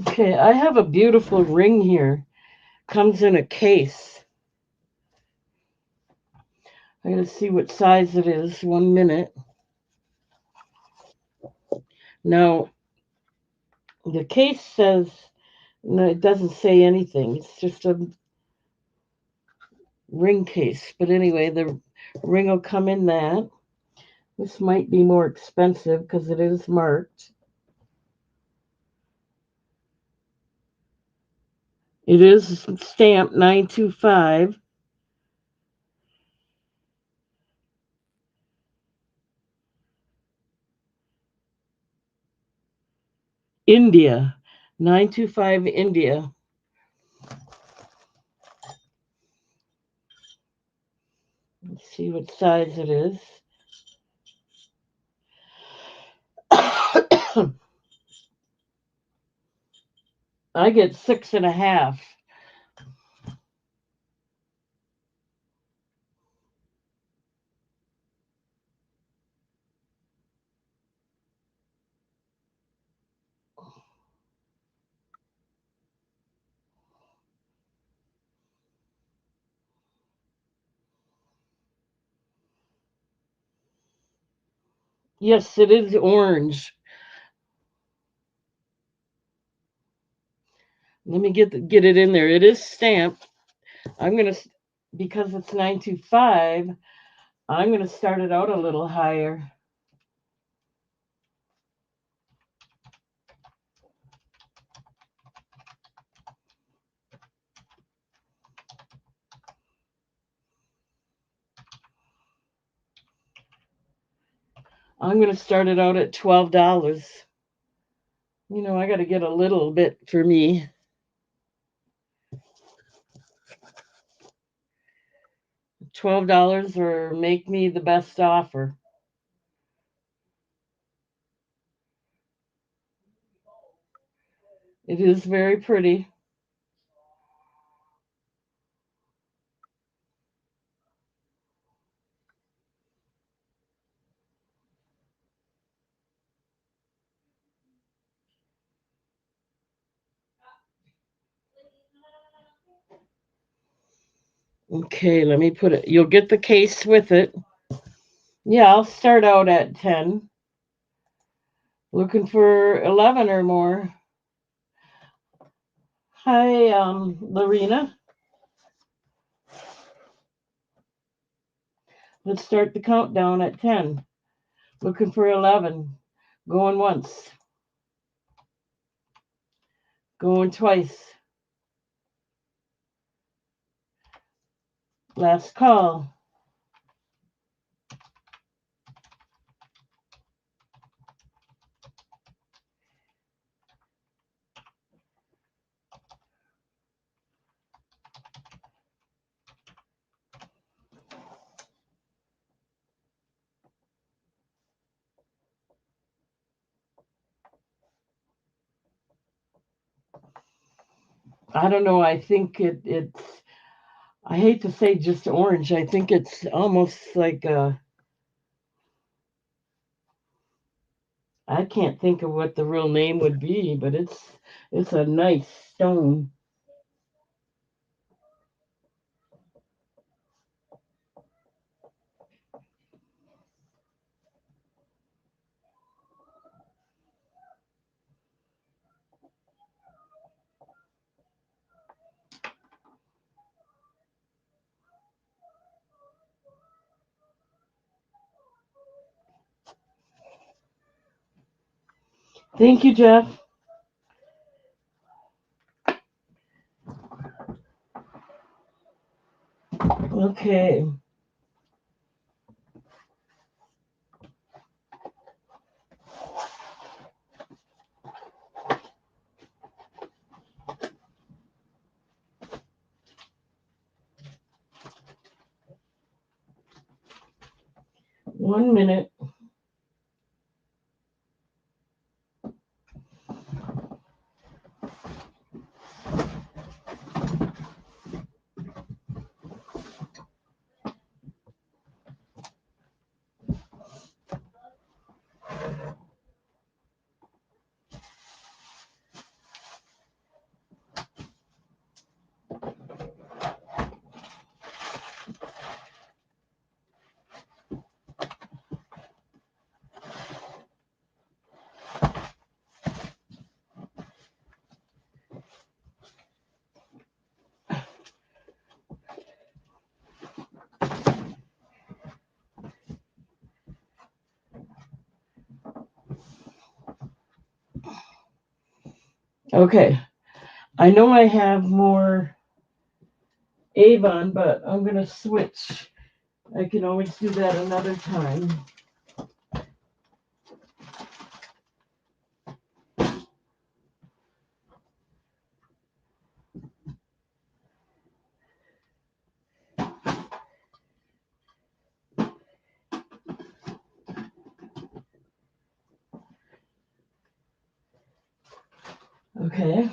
Okay, I have a beautiful ring here. Comes in a case. I gotta see what size it is. 1 minute. Now, the case says, no, it doesn't say anything. It's just a ring case. But anyway, the ring will come in that. This might be more expensive because it is marked. It is stamped 925. India. 925 India. Let's see what size it is. I get 6.5. Yes, it is orange. Let me get it in there. It is stamped. I'm gonna because it's 925. I'm gonna start it out a little higher. I'm gonna start it out at $12. I got to get a little bit for me. $12 or make me the best offer. It is very pretty. Okay, let me put it. You'll get the case with it. Yeah, I'll start out at 10. Looking for 11 or more. Hi, Lorena. Let's start the countdown at 10. Looking for 11. Going once. Going twice. Last call. I don't know. I think it's, I hate to say just orange. I think it's almost like I can't think of what the real name would be, but it's a nice stone. Thank you, Jeff. Okay. 1 minute. Okay. I know I have more Avon, but I'm going to switch. I can always do that another time. Okay.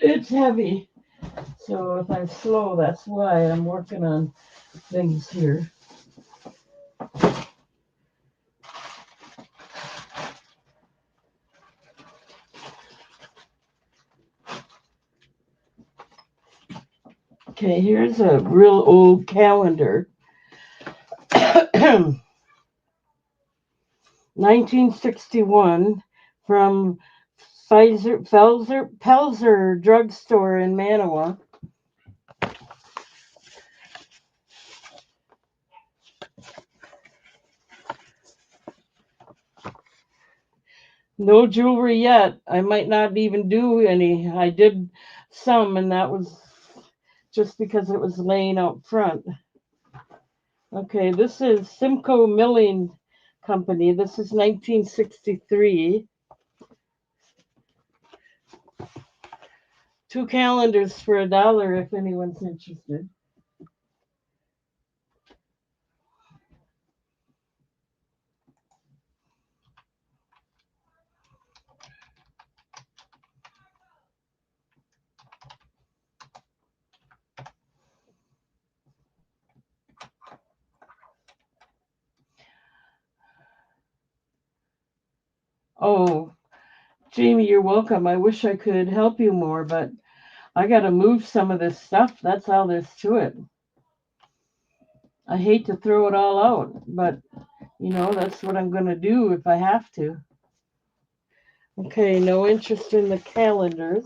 It's heavy. So if I'm slow, that's why I'm working on things here. Okay, here's a real old calendar. 1961 from Pelzer drugstore in Manawa. No jewelry yet. I might not even do any. I did some, and that was just because it was laying out front. Okay, this is Simcoe Milling Company. This is 1963. Two calendars for $1 if anyone's interested. Oh, Jamie, you're welcome. I wish I could help you more, but I got to move some of this stuff. That's all there's to it. I hate to throw it all out, but that's what I'm going to do if I have to. Okay, no interest in the calendars.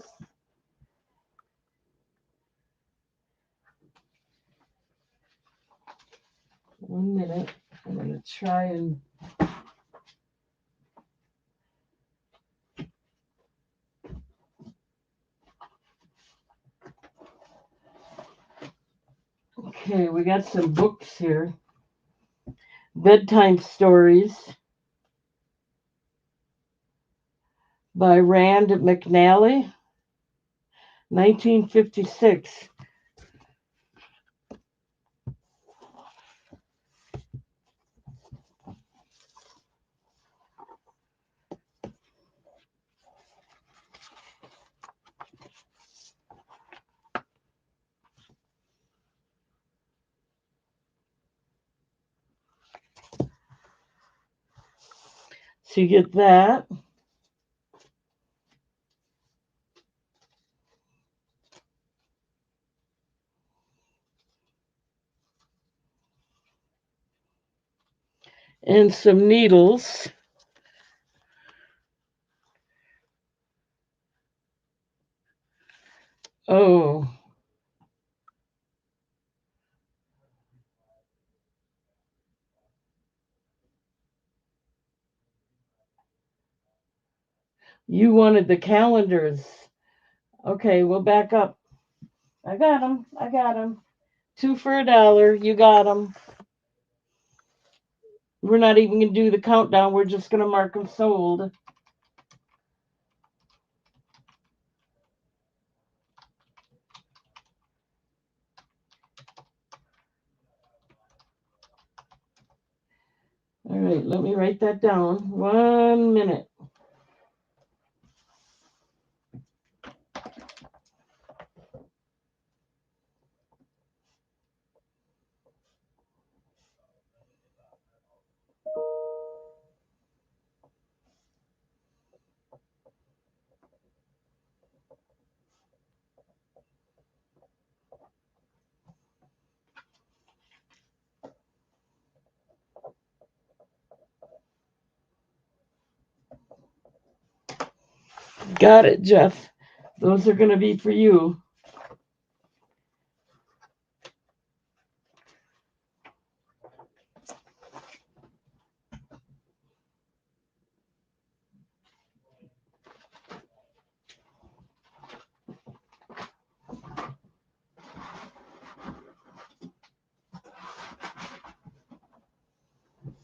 One minute. I'm going to try and okay, we got some books here. Bedtime Stories by Rand McNally, 1956. So you get that. And some needles. Oh, you wanted the calendars. Okay, we'll back up. I got them. I got them. Two for $1. You got them. We're not even going to do the countdown. We're just going to mark them sold. All right, let me write that down. 1 minute. Got it, Jeff. Those are going to be for you.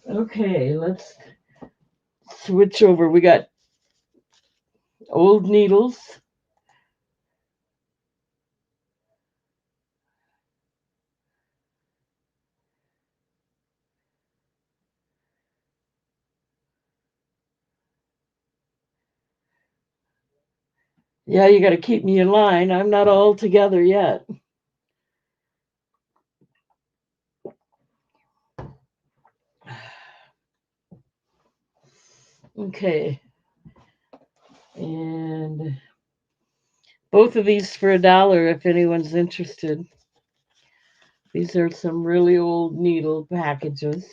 Okay, let's switch over. We got old needles. Yeah, you got to keep me in line. I'm not all together yet. Okay. And both of these for $1 if anyone's interested. These are some really old needle packages.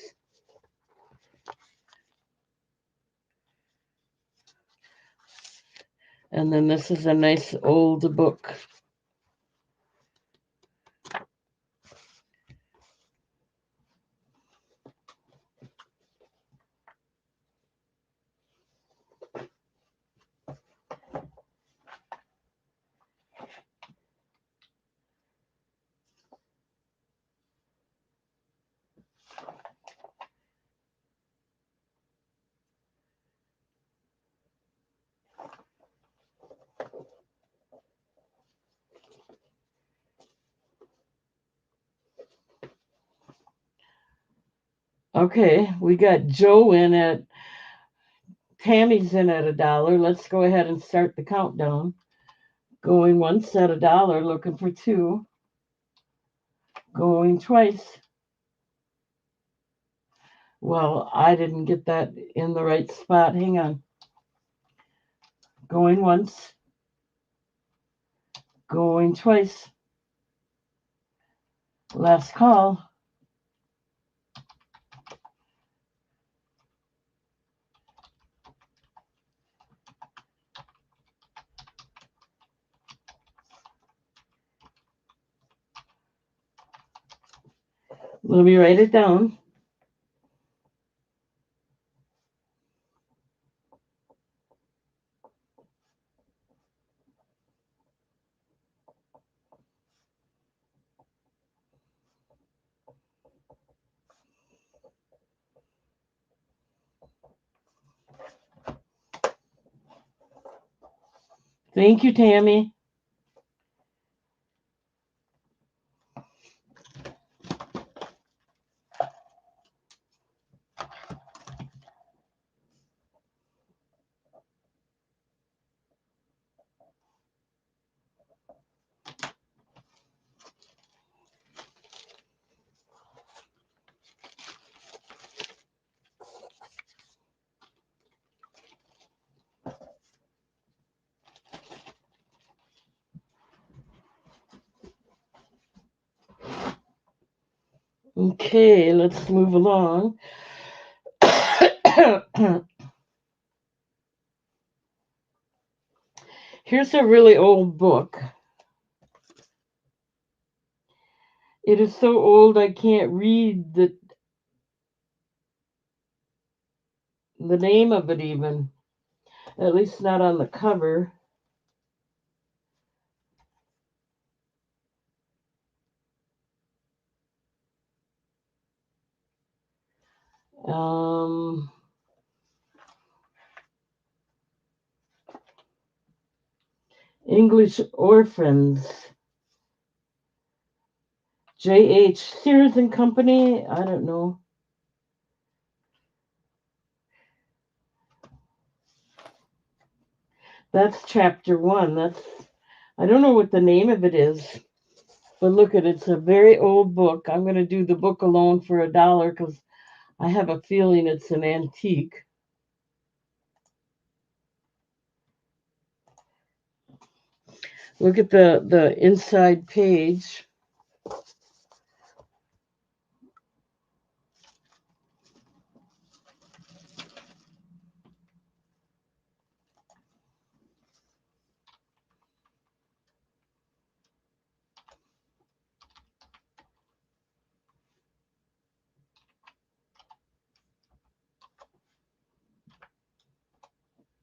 And then this is a nice old book. Okay, we got Joe in at Tammy's in at $1. Let's go ahead and start the countdown. Going once at $1, looking for 2. Going twice. Well, I didn't get that in the right spot. Hang on. Going once. Going twice. Last call. Let me write it down. Thank you, Tammy. Okay, let's move along. Here's a really old book. It is so old I can't read the name of it even. At least not on the cover. English Orphans. J.H. Sears and Company. I don't know. That's chapter 1. I don't know what the name of it is. But look at it. It's a very old book. I'm going to do the book alone for $1 because I have a feeling it's an antique. Look at the inside page.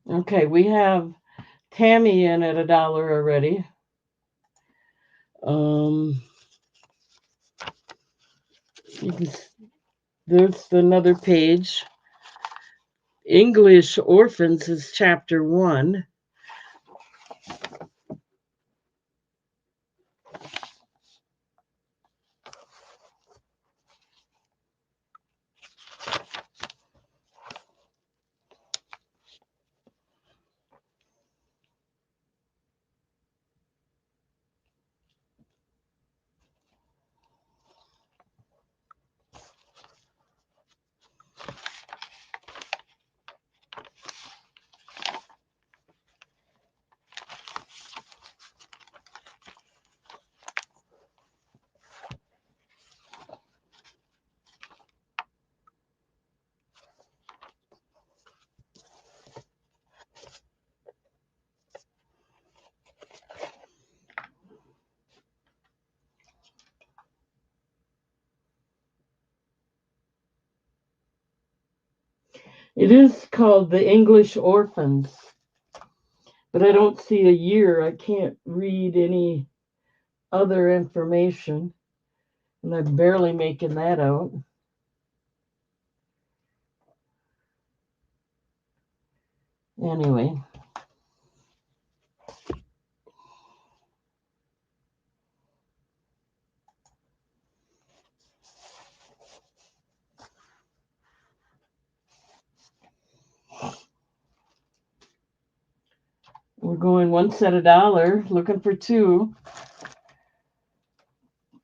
Okay, we have Tammy in at $1 already. There's another page. English Orphans is chapter 1. It is called The English Orphans, but I don't see a year. I can't read any other information, and I'm barely making that out. Anyway. We're going once at $1, looking for 2.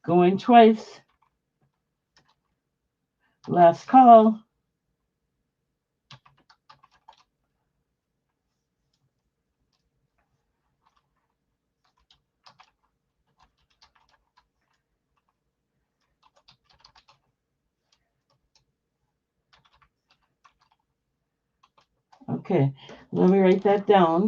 Going twice. Last call. Okay, let me write that down.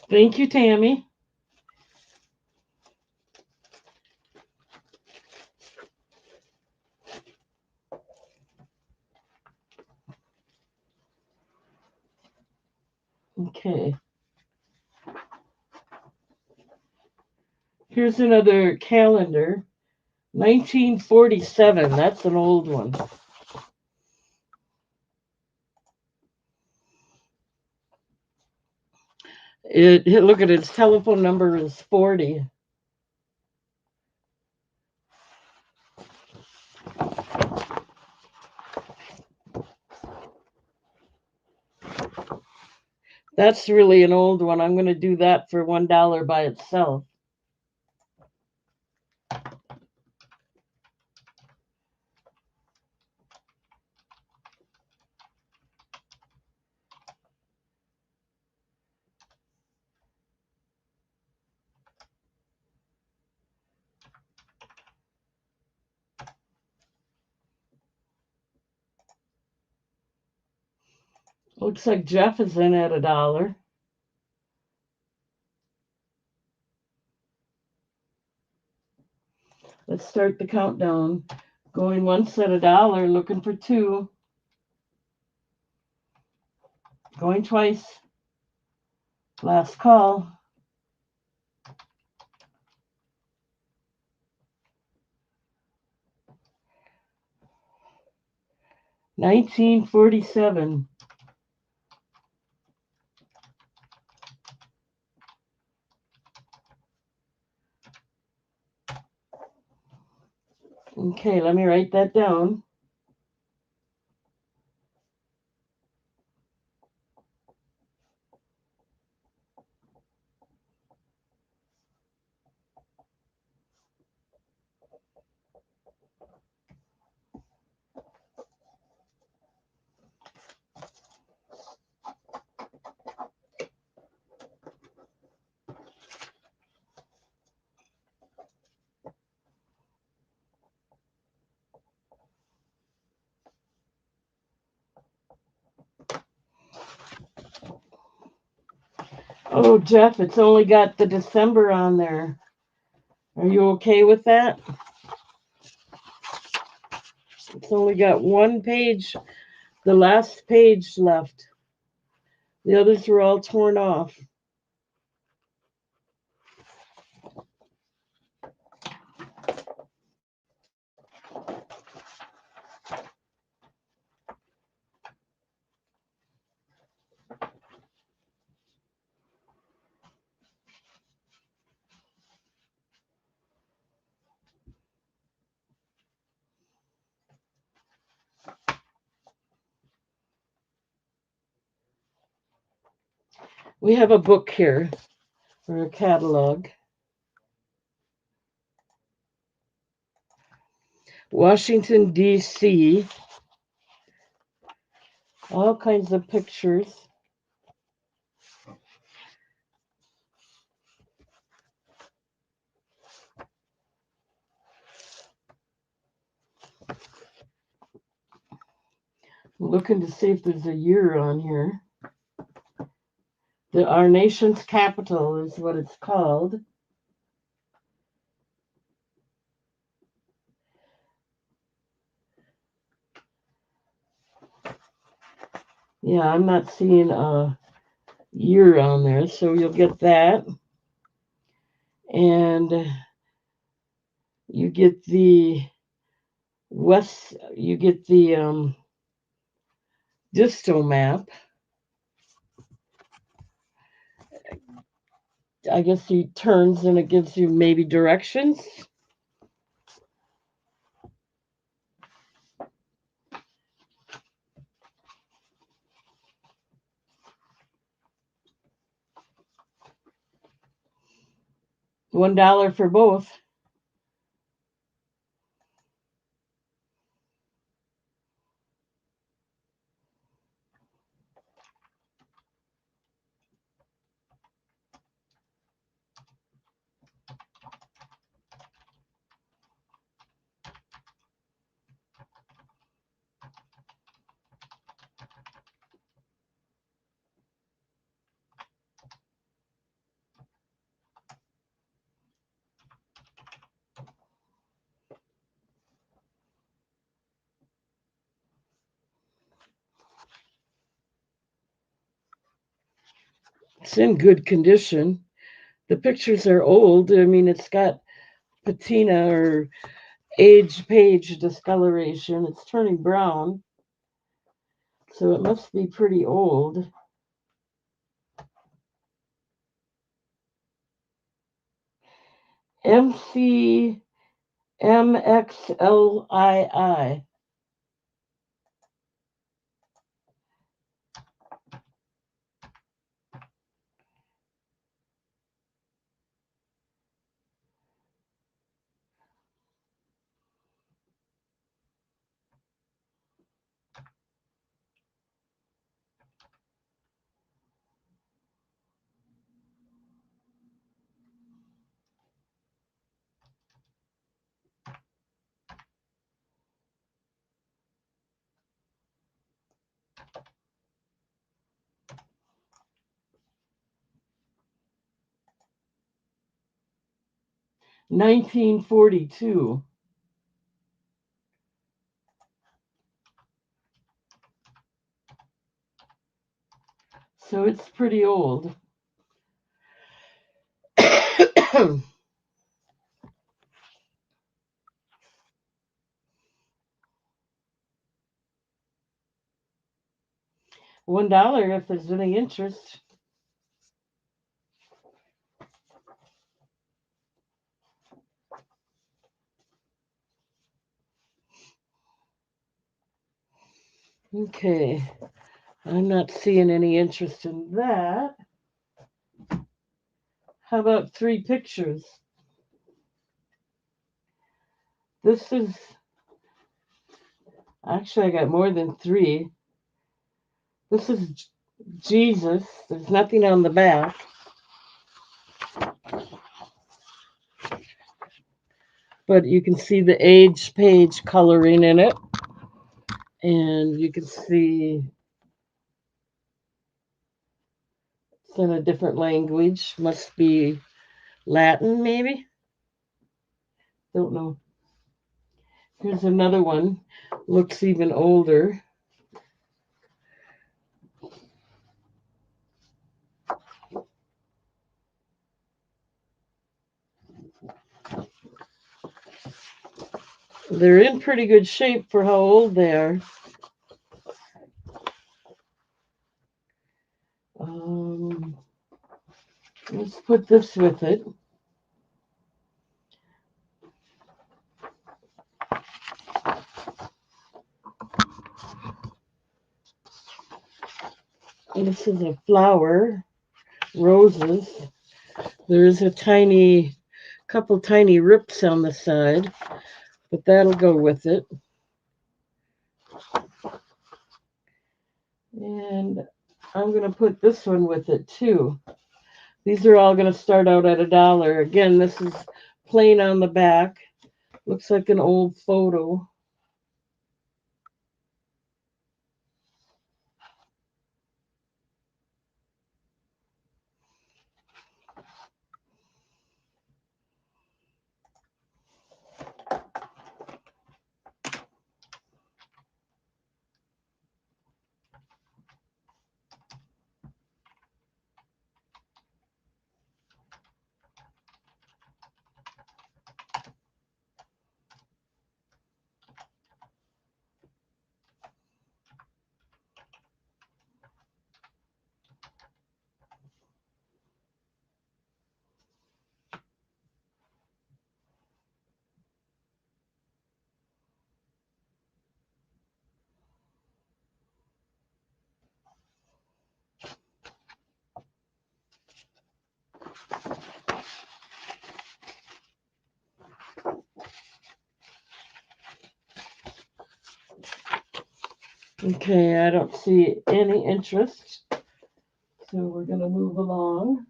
Thank you, Tammy. Okay. Here's another calendar. 1947. That's an old one. Look at its telephone number is 40. That's really an old one. I'm going to do that for $1 by itself. Looks like Jeff is in at $1. Let's start the countdown. Going once at $1, looking for 2. Going twice. Last call. $19.47. Okay, let me write that down. Oh, Jeff, it's only got the December on there. Are you okay with that? It's only got one page, the last page left. The others were all torn off. We have a book here for a catalog. Washington, D.C. All kinds of pictures. I'm looking to see if there's a year on here. Our nation's capital is what it's called. Yeah, I'm not seeing a year on there, so you'll get that. And you get the distal map. I guess he turns and it gives you maybe directions. $1 for both. It's in good condition. The pictures are old. I mean, it's got patina or age page discoloration. It's turning brown, so it must be pretty old. MCMXLII. $1942. So it's pretty old. $1 if there's any interest. Okay, I'm not seeing any interest in that. How about 3 pictures? This is actually, I got more than 3. This is Jesus. There's nothing on the back. But you can see the age page coloring in it. And you can see it's in a different language. Must be Latin, maybe? Don't know. Here's another one. Looks even older. They're in pretty good shape for how old they are. Let's put this with it. This is a flower, roses. There's a couple tiny rips on the side, but that'll go with it. And I'm going to put this one with it too. These are all going to start out at $1. Again, this is plain on the back. Looks like an old photo. Okay, I don't see any interest, so we're going to move along.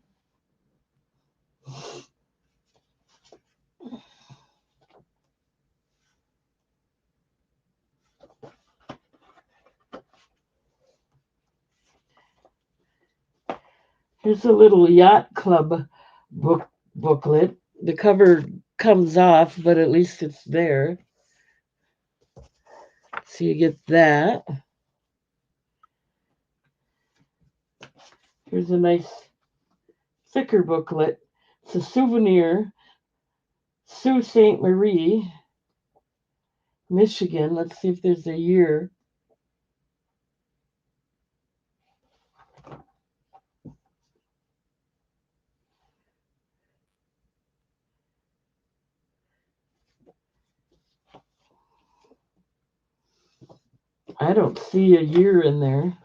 Here's a little yacht club booklet. The cover comes off, but at least it's there. So you get that. Here's a nice thicker booklet. It's a souvenir. Sault Ste. Marie, Michigan. Let's see if there's a year. I don't see a year in there,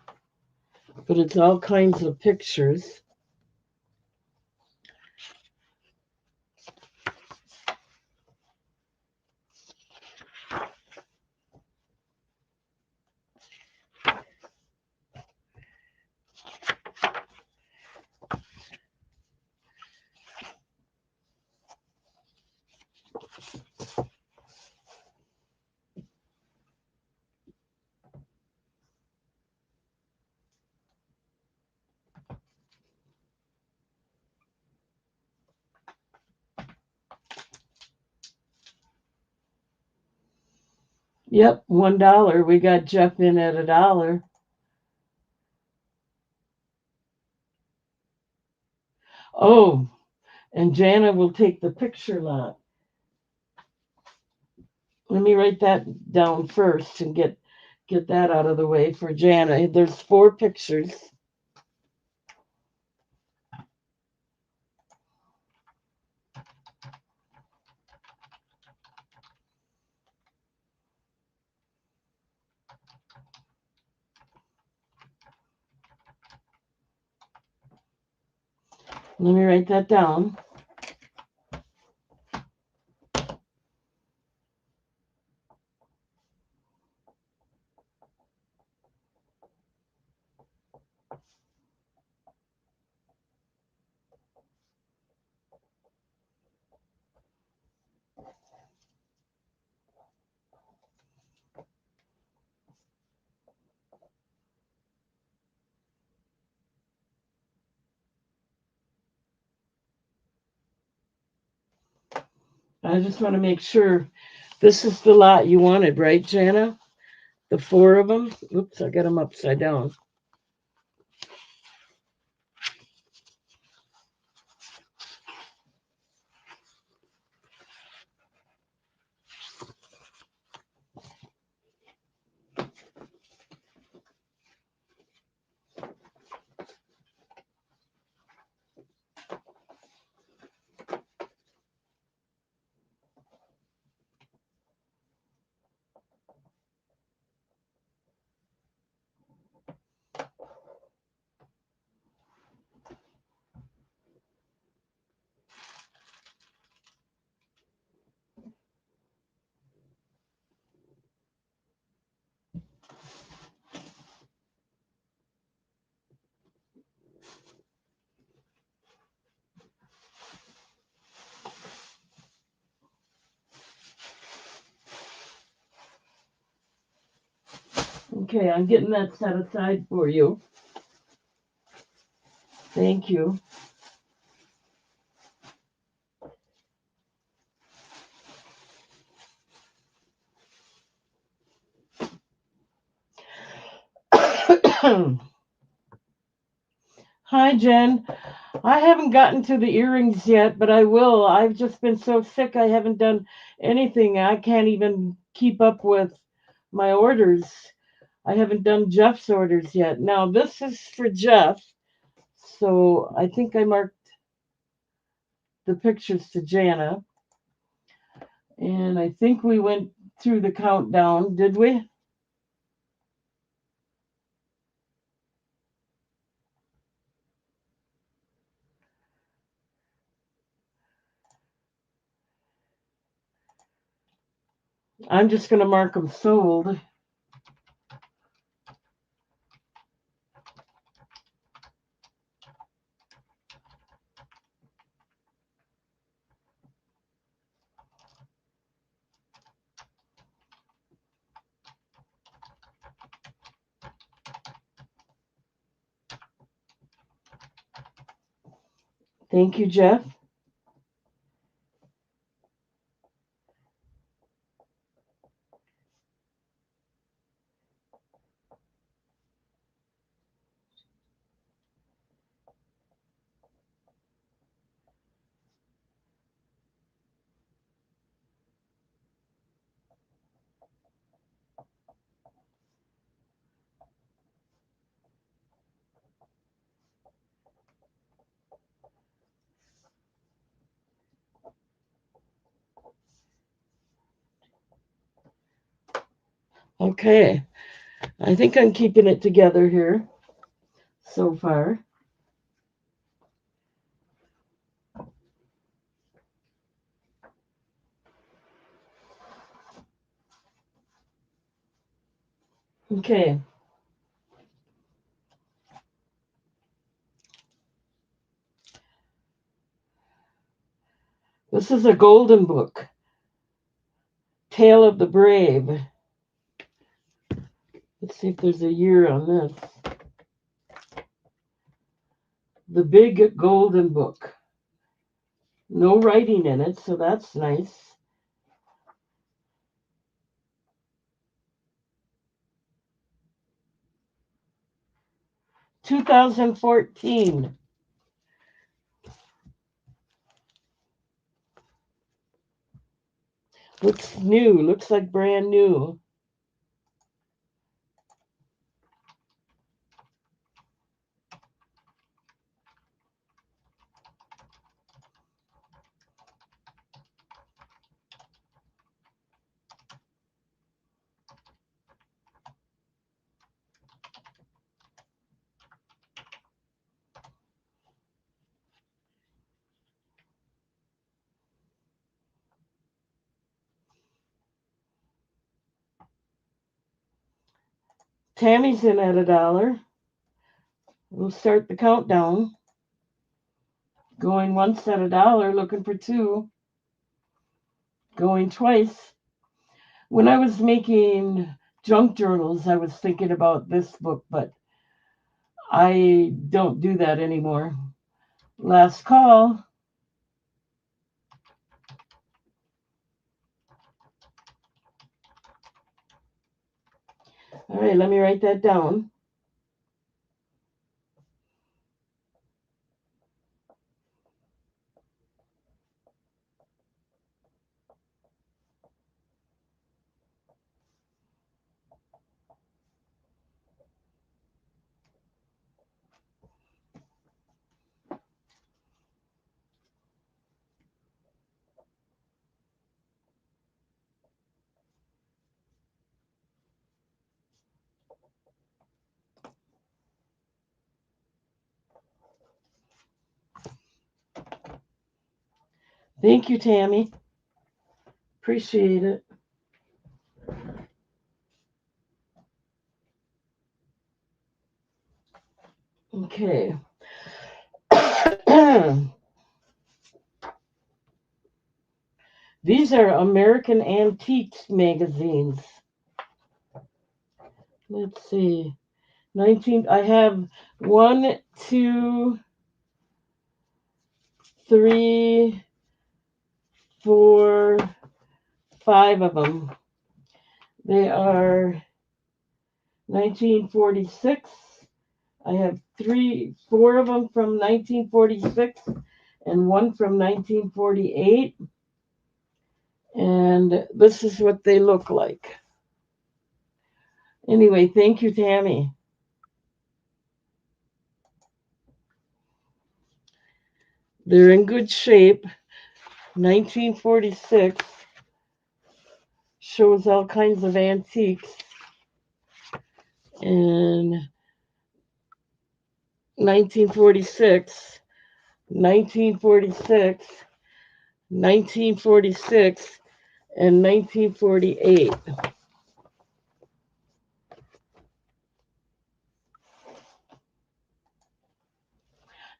but it's all kinds of pictures. Yep, $1. We got Jeff in at $1. Oh, and Jana will take the picture lot. Let me write that down first and get that out of the way for Jana. There's 4 pictures. Let me write that down. I just want to make sure this is the lot you wanted, right, Jana? The 4 of them? Oops, I got them upside down. Okay, I'm getting that set aside for you. Thank you. Hi, Jen. I haven't gotten to the earrings yet, but I will. I've just been so sick, I haven't done anything. I can't even keep up with my orders. I haven't done Jeff's orders yet. Now, this is for Jeff. So I think I marked the pictures to Jana. And I think we went through the countdown, did we? I'm just going to mark them sold. Thank you, Jeff. Okay, I think I'm keeping it together here so far. Okay, this is a golden book, Tale of the Brave. Let's see if there's a year on this. The Big Golden Book. No writing in it, so that's nice. 2014. Looks new, looks like brand new. Tammy's in at $1. We'll start the countdown. Going once at $1, looking for 2. Going twice. When I was making junk journals, I was thinking about this book, but I don't do that anymore. Last call. All right, let me write that down. Thank you, Tammy. Appreciate it. Okay. These are American Antiques magazines. Let's see. 19. I have 1, 2, 3, 4, 5 of them. They are 1946. I have 4 of them from 1946 and 1 from 1948. And this is what they look like. Anyway, thank you, Tammy. They're in good shape. 1946 shows all kinds of antiques. And 1946, 1946, 1946, and 1948.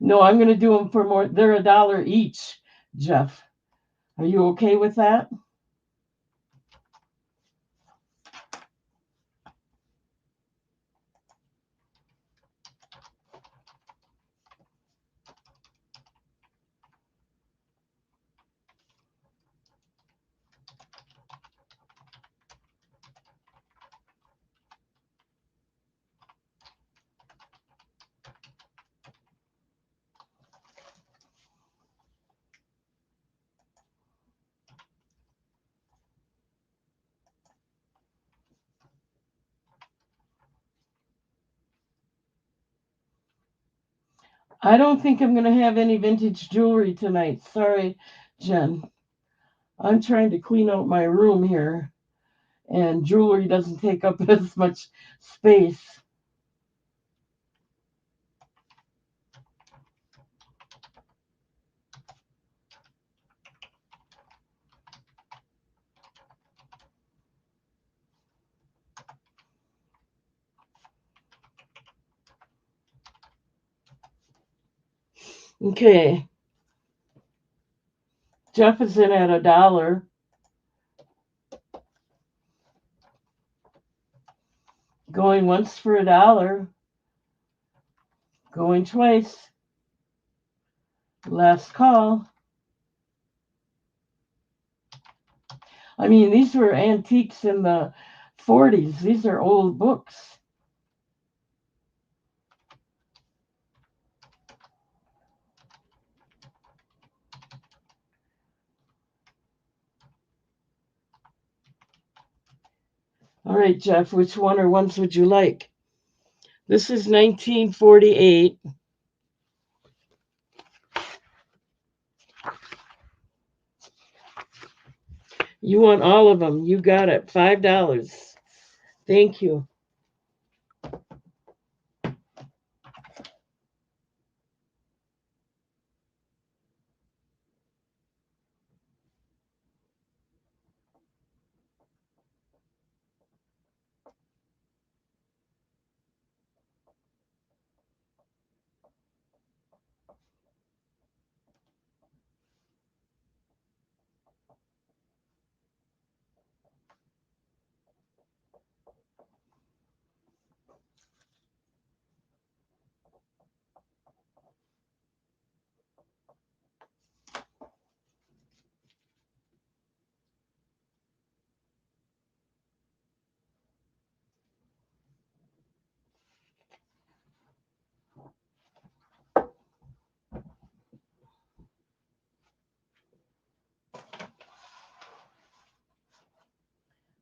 No, I'm going to do them for more. They're $1 each, Jeff. Are you okay with that? I don't think I'm going to have any vintage jewelry tonight. Sorry, Jen. I'm trying to clean out my room here, and jewelry doesn't take up as much space. Okay, Jeff is in at $1. Going once for $1. Going twice. Last call. I mean, these were antiques in the 40s. These are old books. All right, Jeff, which one or ones would you like? This is 1948. You want all of them. You got it. $5. Thank you.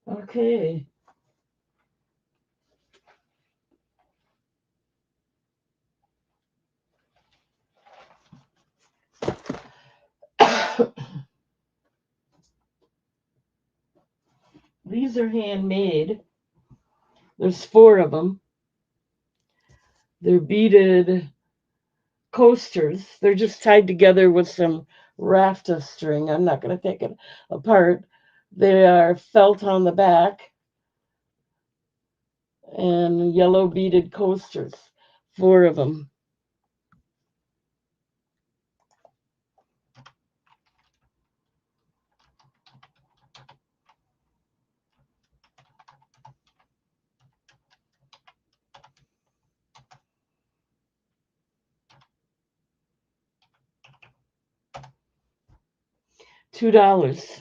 Okay. These are handmade. There's 4 of them. They're beaded coasters. They're just tied together with some rafta string. I'm not going to take it apart. They are felt on the back and yellow beaded coasters. 4 of them. $2.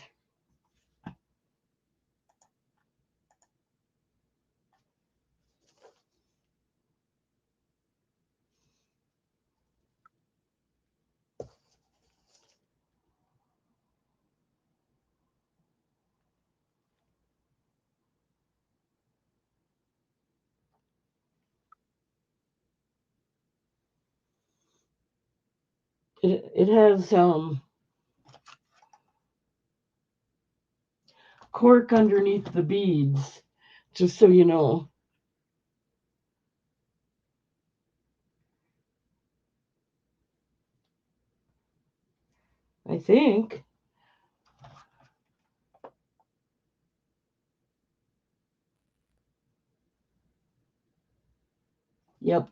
It has cork underneath the beads, just so you know. I think. Yep.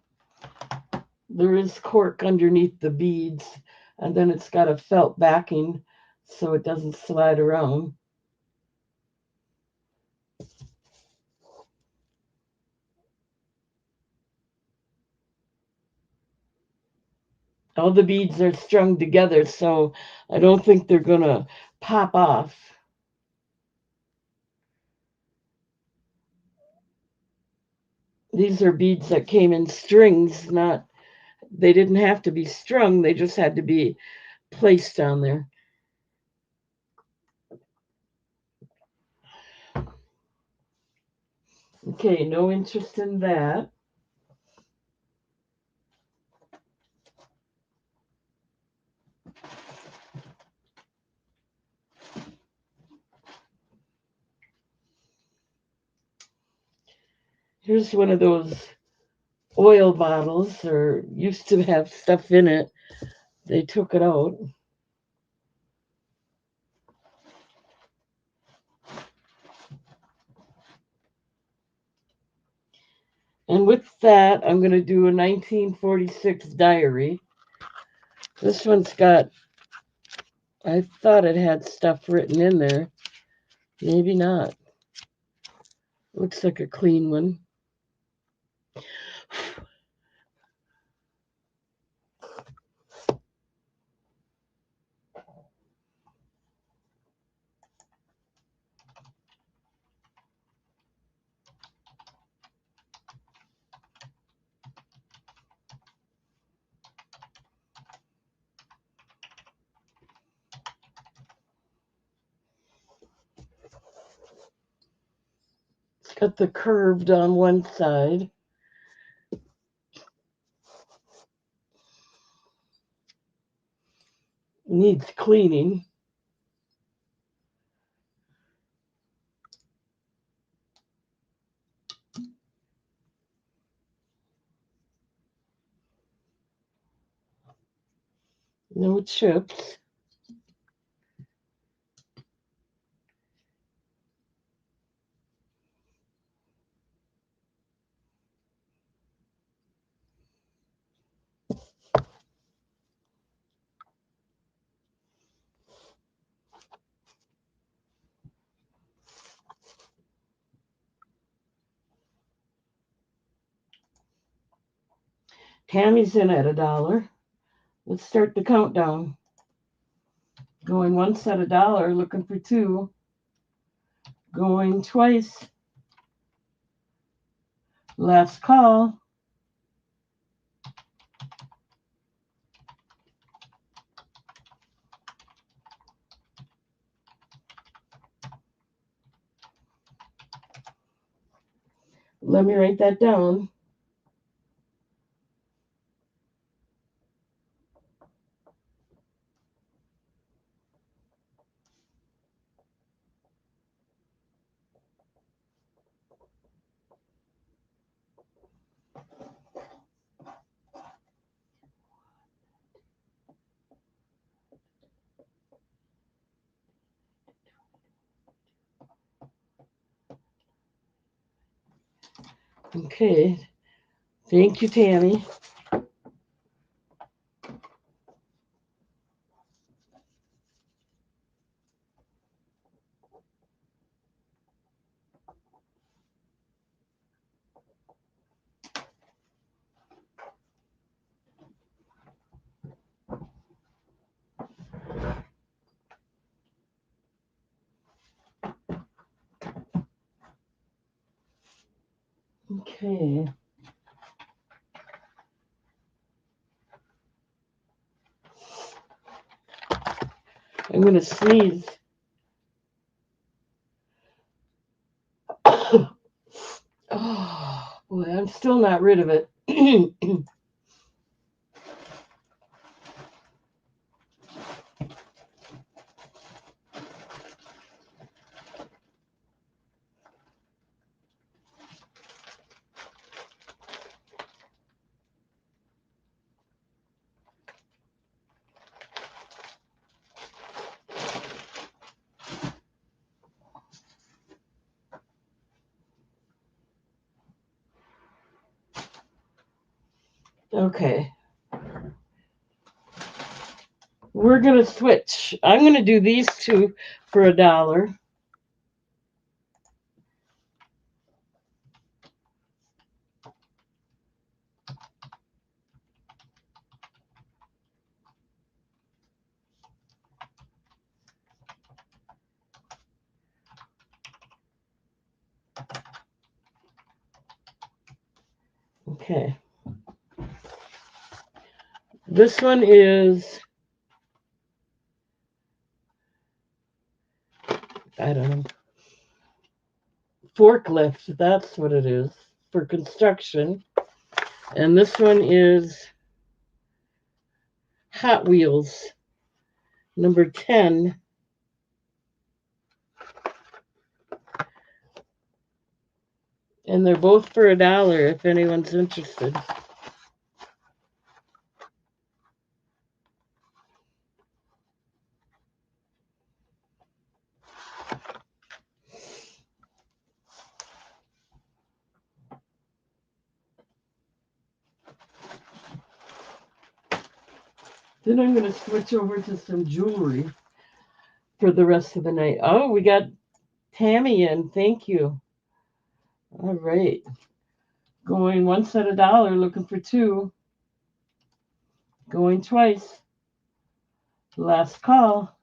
There is cork underneath the beads, and then it's got a felt backing so it doesn't slide around. All the beads are strung together, so I don't think they're going to pop off. These are beads that came in strings, not, they didn't have to be strung, they just had to be placed on there. Okay, no interest in that. Here's one of those oil bottles, or used to have stuff in it. They took it out. And with that, I'm going to do a 1946 diary. This one's got, I thought it had stuff written in there. Maybe not. Looks like a clean one. It's got the curved on one side. Needs cleaning. No chips. Tammy's in at $1. Let's start the countdown. Going once at $1, looking for 2. Going twice. Last call. Let me write that down. Okay. Thank you, Tammy. Okay. I'm going to sneeze. Oh, boy, I'm still not rid of it. Okay. We're going to switch. I'm going to do these 2 for $1. Okay. This one is, I don't know, forklift. That's what it is for construction. And this one is Hot Wheels, number 10. And they're both for $1 if anyone's interested. Then I'm going to switch over to some jewelry for the rest of the night. Oh, we got Tammy in. Thank you. All right. Going once at $1, looking for 2. Going twice. Last call.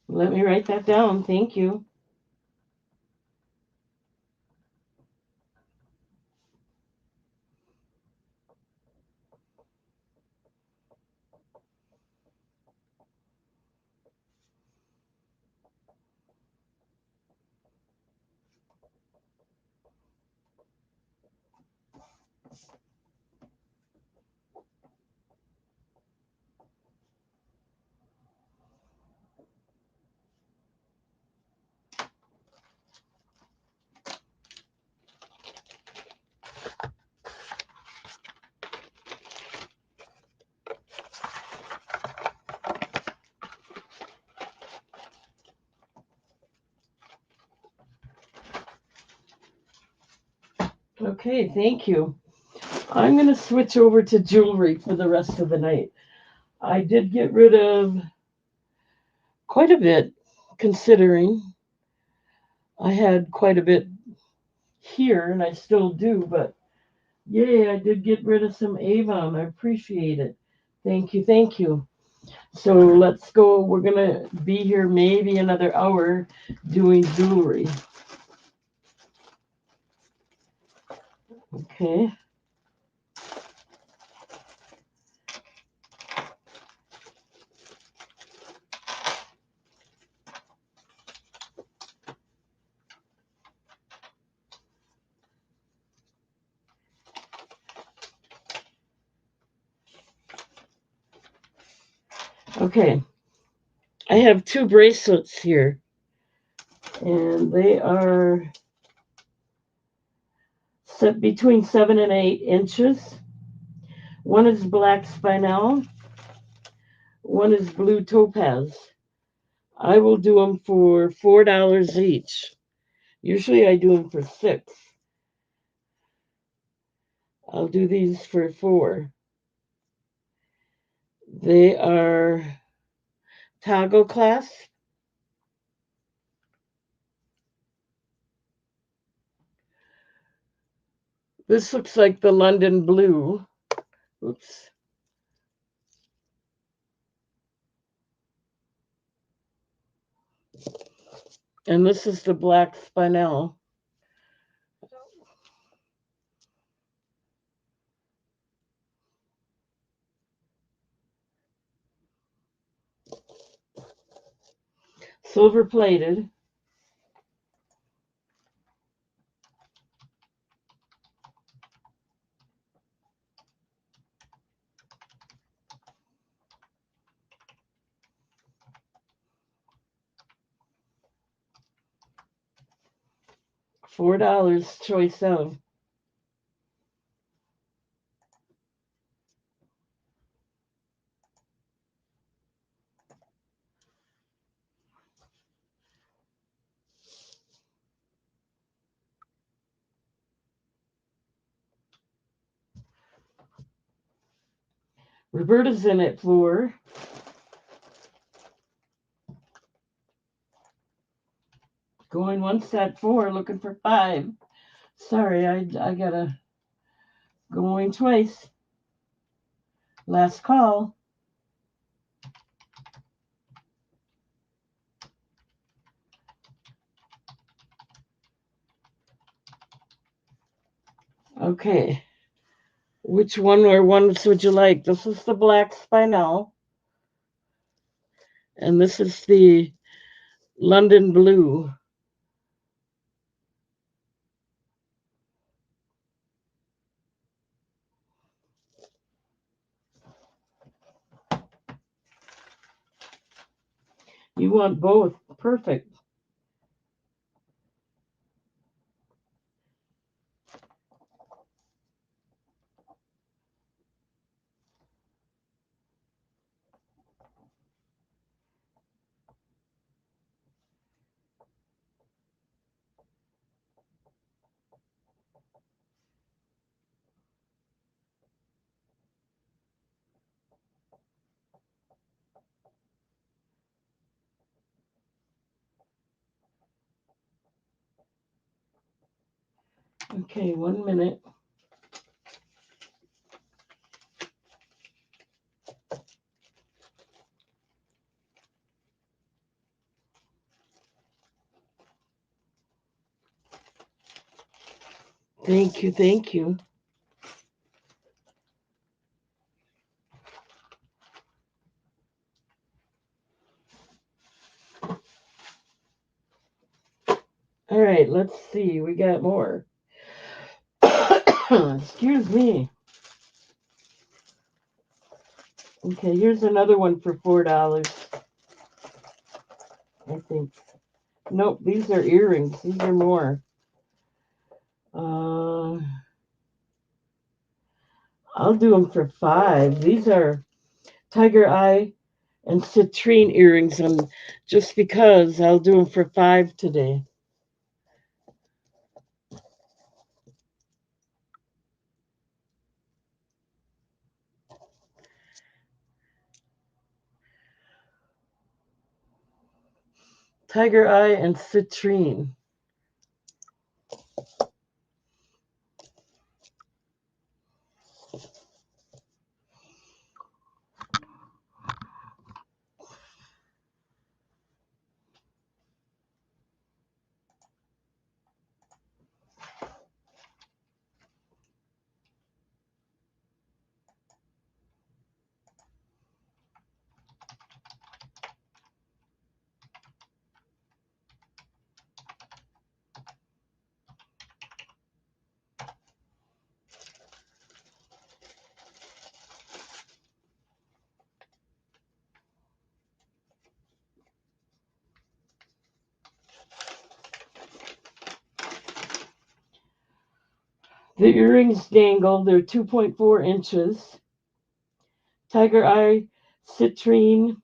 Let me write that down. Thank you. Okay, thank you. I'm going to switch over to jewelry for the rest of the night. I did get rid of quite a bit, considering I had quite a bit here, and I still do, but yay, I did get rid of some Avon. I appreciate it. Thank you, thank you. So let's go. We're going to be here maybe another hour doing jewelry. Okay. Okay. I have 2 bracelets here, and they are set between 7 and 8 inches. One is black spinel, one is blue topaz. I will do them for $4 each. Usually I do them for 6. I'll do these for 4. They are toggle clasp. This looks like the London blue. Oops. And this is the black spinel. Silver plated. $4 choice of. Roberta's in it for going once at 4, looking for 5. Sorry, I gotta going twice. Last call. Okay. Which one or ones would you like? This is the black spinel. And this is the London Blue. You want both. Perfect. Okay, 1 minute. Thank you, thank you. All right, let's see. We got more. Excuse me. Okay, here's another one for $4, I think. Nope, these are earrings. These are more. I'll do them for 5. These are tiger eye and citrine earrings, and just because I'll do them for 5 today. Tiger eye and citrine. The earrings dangle. They're 2.4 inches. Tiger eye, citrine,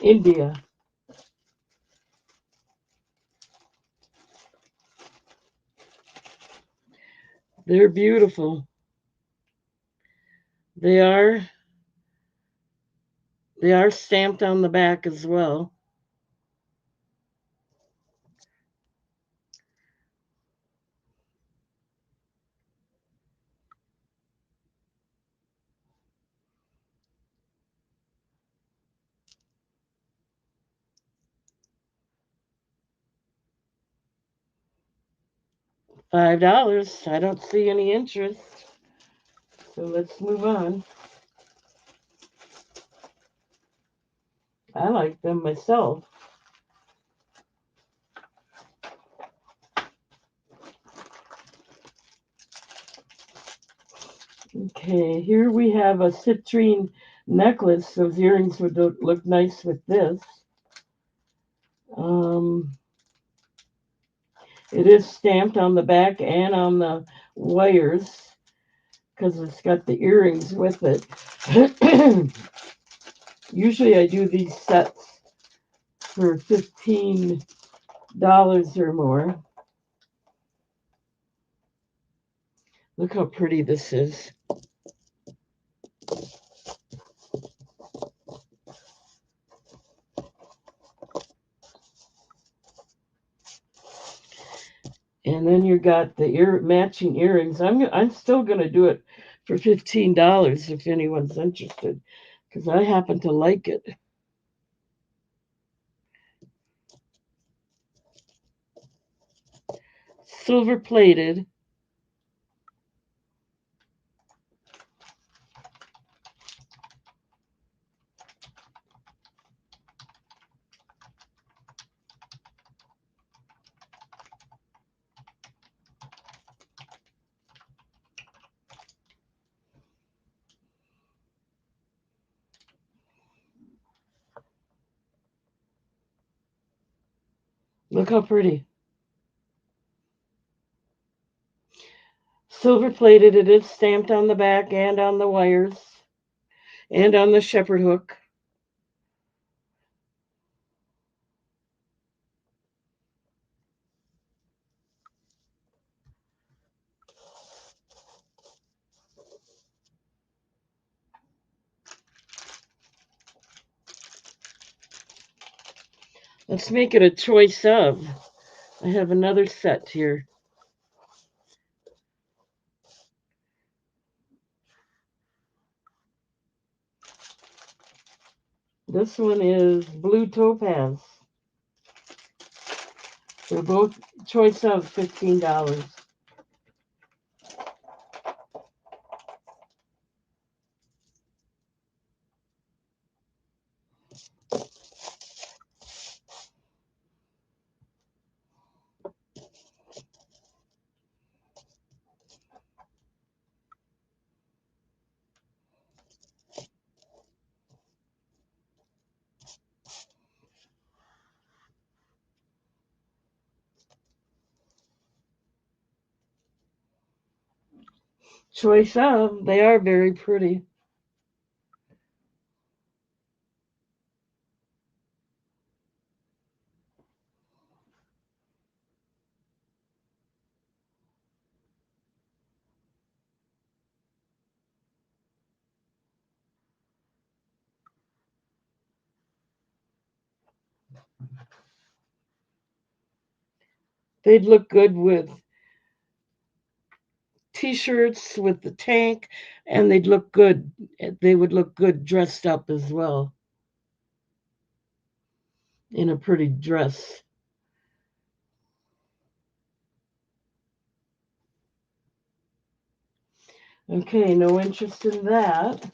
India. They're beautiful. They are stamped on the back as well. $5. I don't see any interest. So let's move on. I like them myself. Okay, here we have a citrine necklace. Those earrings would look nice with this. It is stamped on the back and on the wires because it's got the earrings with it. Usually I do these sets for $15 or more. Look how pretty this is. And then you got the matching earrings. I'm still gonna do it for $15 if anyone's interested, because I happen to like it. Silver plated. Look how pretty. Silver plated. It is stamped on the back and on the wires and on the shepherd hook. Let's make it a choice of. I have another set here. This one is blue topaz. They're both choice of $15. Choice of. They are very pretty. They'd look good with t-shirts with the tank, and they'd look good. They would look good dressed up as well in a pretty dress. Okay, no interest in that.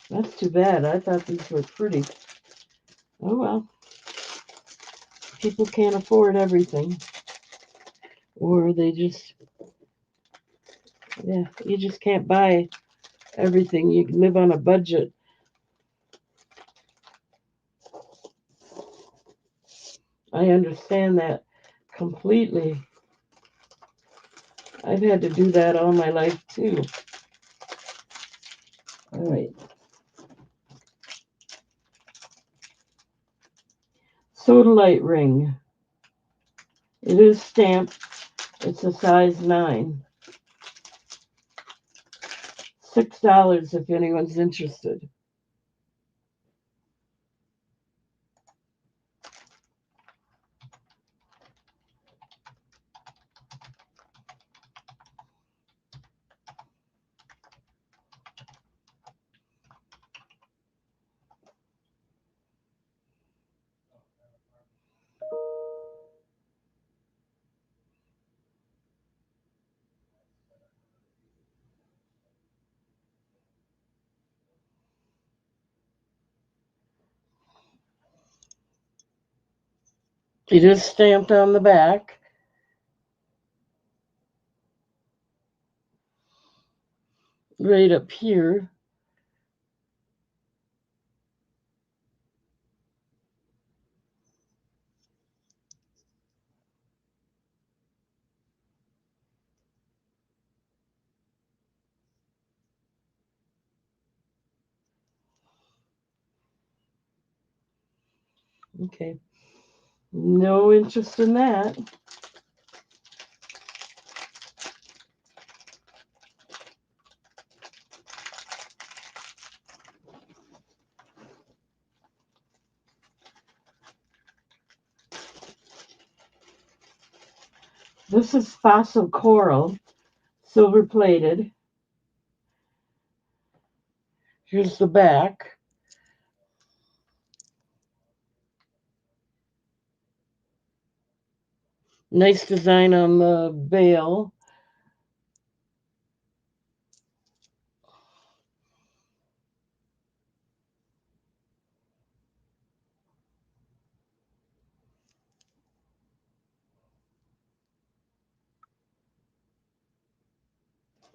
That's too bad. I thought these were pretty. Oh well. People can't afford everything. Or they just, yeah, you just can't buy everything. You live on a budget. I understand that completely. I've had to do that all my life too. All right. Sodalite ring. It is stamped. It's a size 9. $6 if anyone's interested. It is stamped on the back. Right up here. Okay. No interest in that. This is fossil coral, silver plated. Here's the back. Nice design on the veil.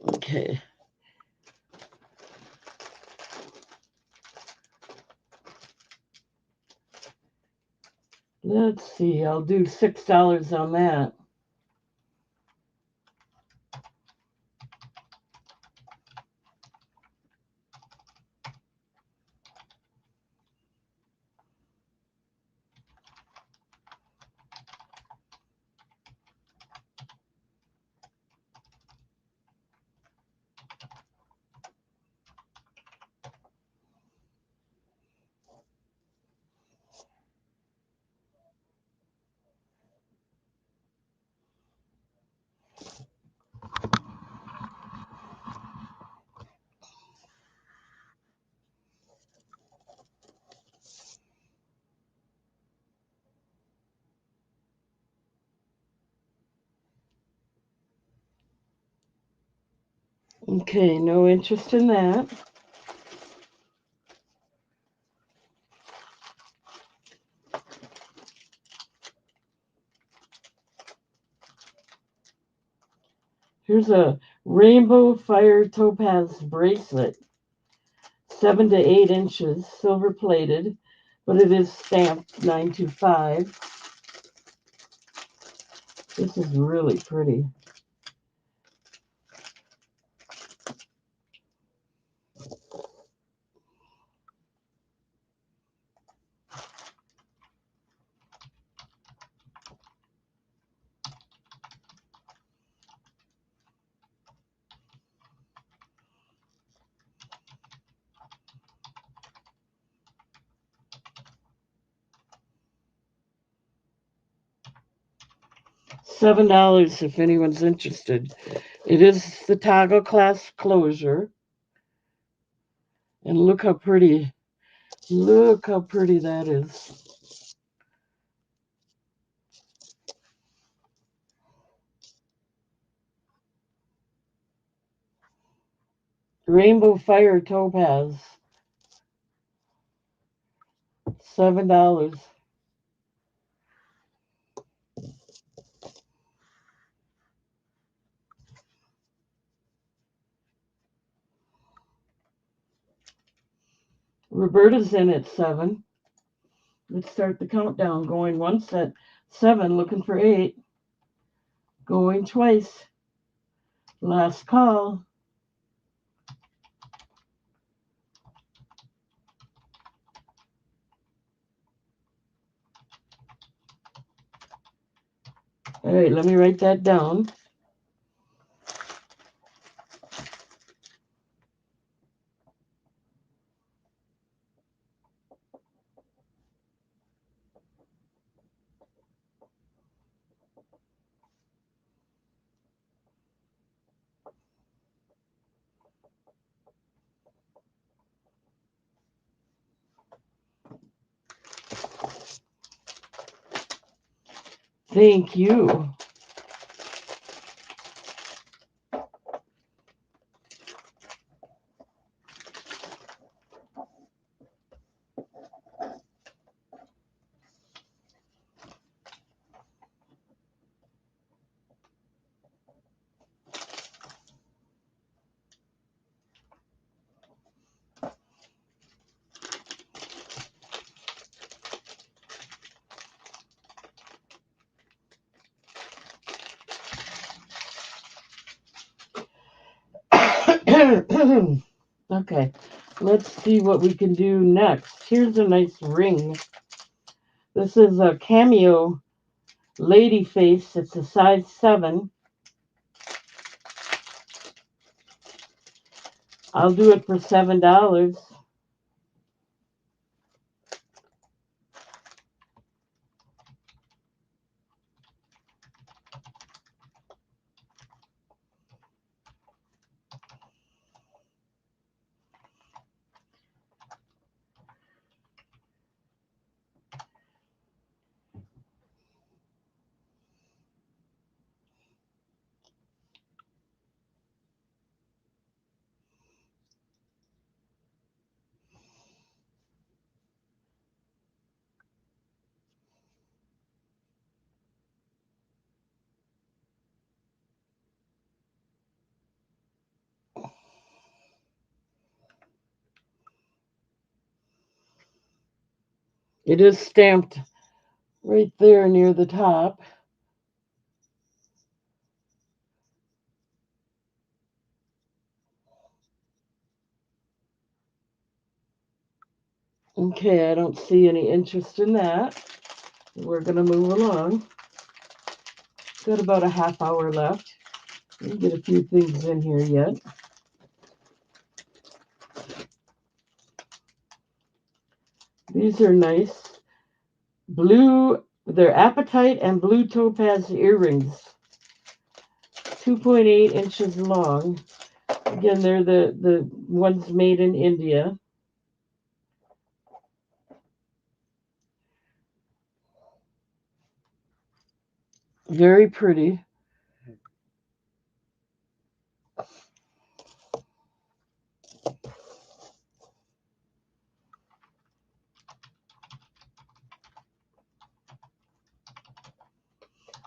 Okay. Let's see, I'll do $6 on that. Okay, no interest in that. Here's a rainbow fire topaz bracelet, 7 to 8 inches, silver plated, but it is stamped 925. This is really pretty. $7 if anyone's interested. It is the toggle clasp closure. And look how pretty. Look how pretty that is. Rainbow Fire Topaz. $7. Roberta's in at 7. Let's start the countdown. Going once at 7, looking for 8. Going twice. Last call. All right, let me write that down. Thank you. Okay, let's see what we can do next. Here's a nice ring. This is a Cameo lady face. It's a size 7. I'll do it for $7. It is stamped right there near the top. Okay, I don't see any interest in that. We're going to move along. Got about a half hour left. Let me get a few things in here yet. These are nice. Blue, they're apatite and blue topaz earrings. 2.8 inches long. Again, they're the ones made in India. Very pretty.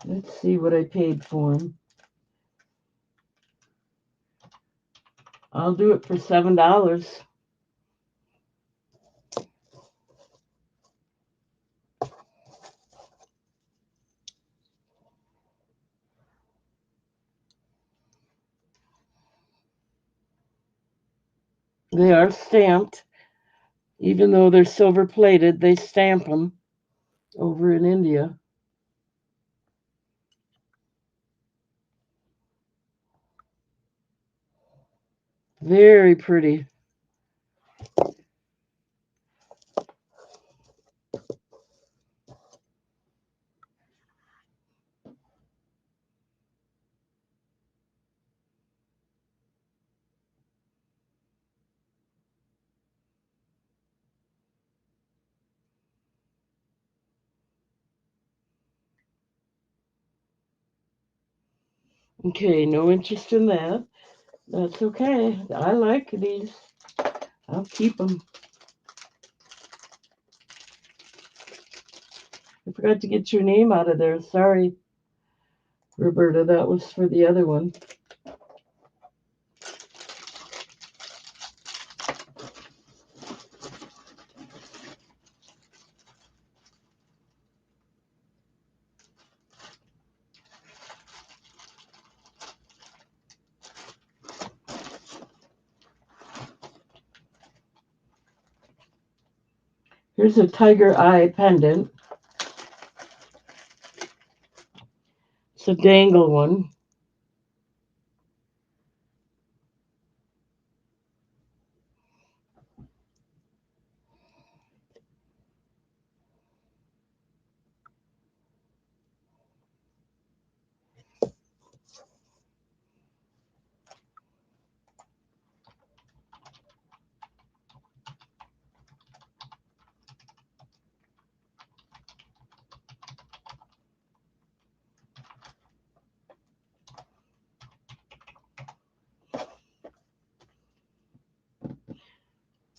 Let's see what I paid for them. I'll do it for $7. They are stamped. Even though they're silver plated, they stamp them over in India. Very pretty. Okay, no interest in that. That's okay. I like these. I'll keep them. I forgot to get your name out of there. Sorry, Roberta. That was for the other one. Here's a tiger eye pendant. It's a dangle one.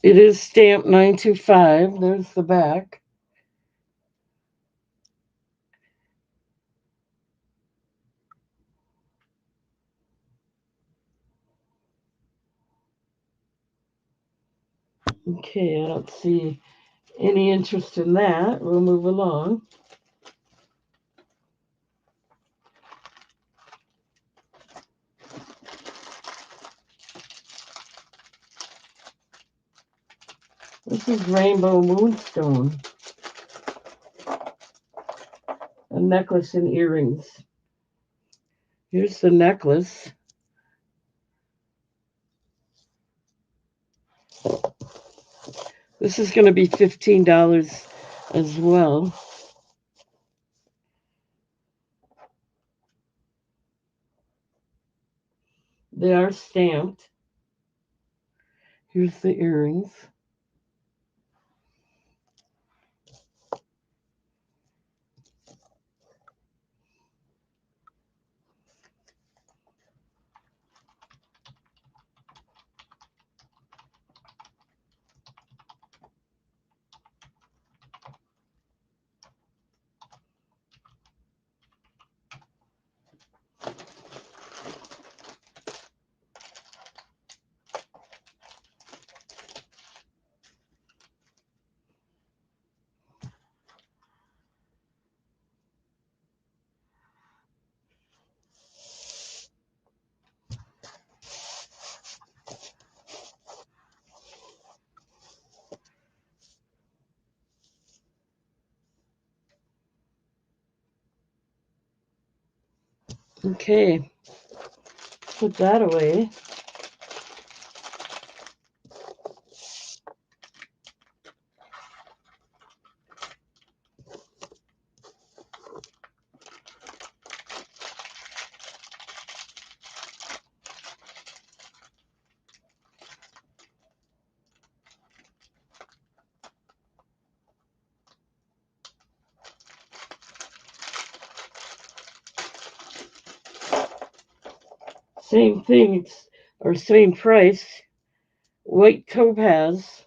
It is stamped 925. There's the back. Okay, I don't see any interest in that. We'll move along. This is Rainbow Moonstone. A necklace and earrings. Here's the necklace. This is going to be $15 as well. They are stamped. Here's the earrings. Okay, put that away. Same thing, or same price. White topaz.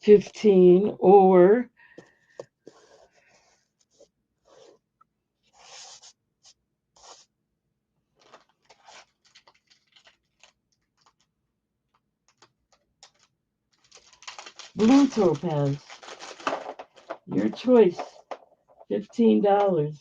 $15, or blue topaz. Your choice. $15.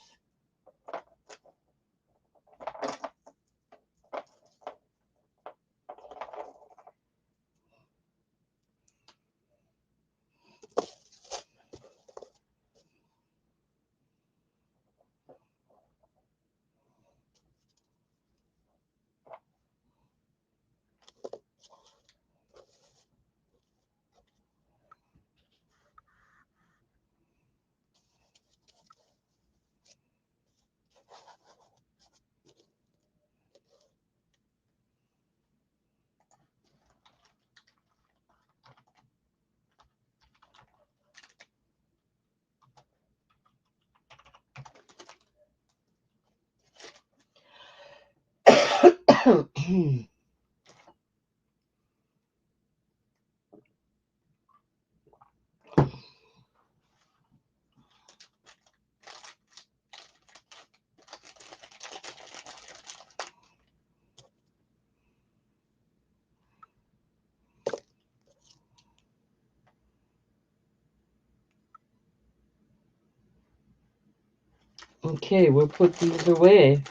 Okay, we'll put these away.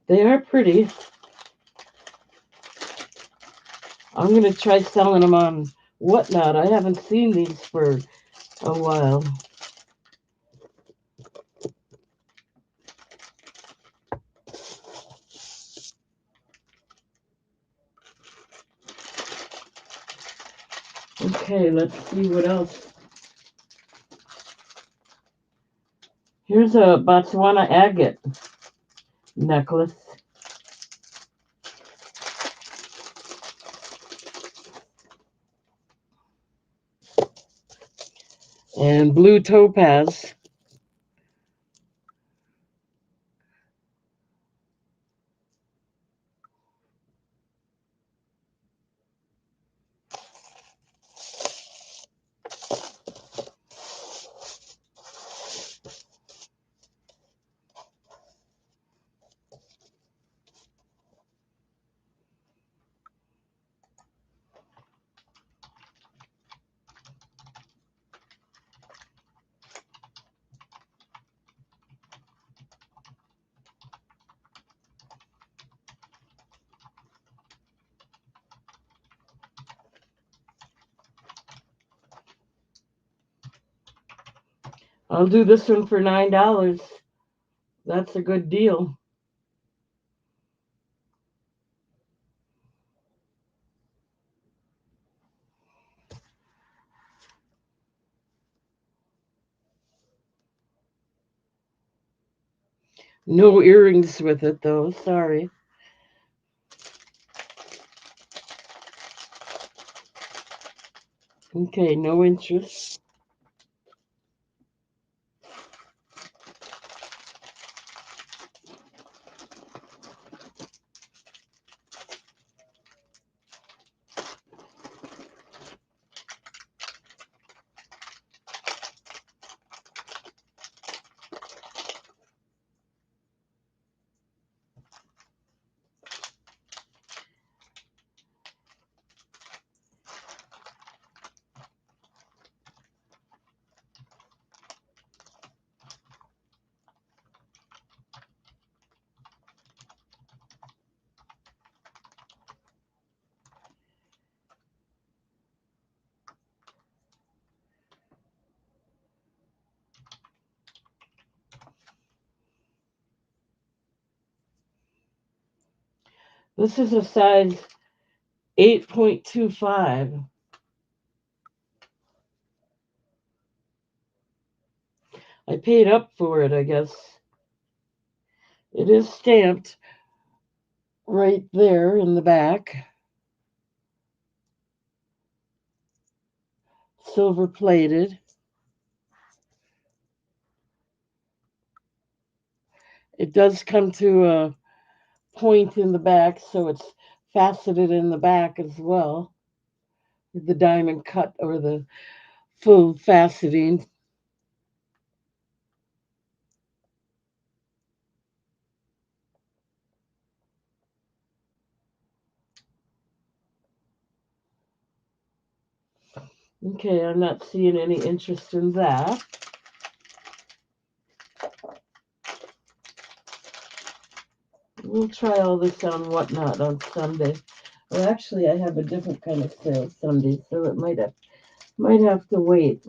They are pretty. I'm going to try selling them on Whatnot. I haven't seen these for a while. Okay, let's see what else. Here's a Botswana agate necklace. And blue topaz. I'll do this one for $9. That's a good deal. No earrings with it, though. Sorry. Okay, no interest. This is a size 8.25. I paid up for it, I guess. It is stamped right there in the back. Silver plated. It does come to a point in the back, so it's faceted in the back as well. The diamond cut or the full faceting. Okay, I'm not seeing any interest in that. We'll try all this on Whatnot on Sunday. Well, actually, I have a different kind of sale Sunday, so it might have to wait.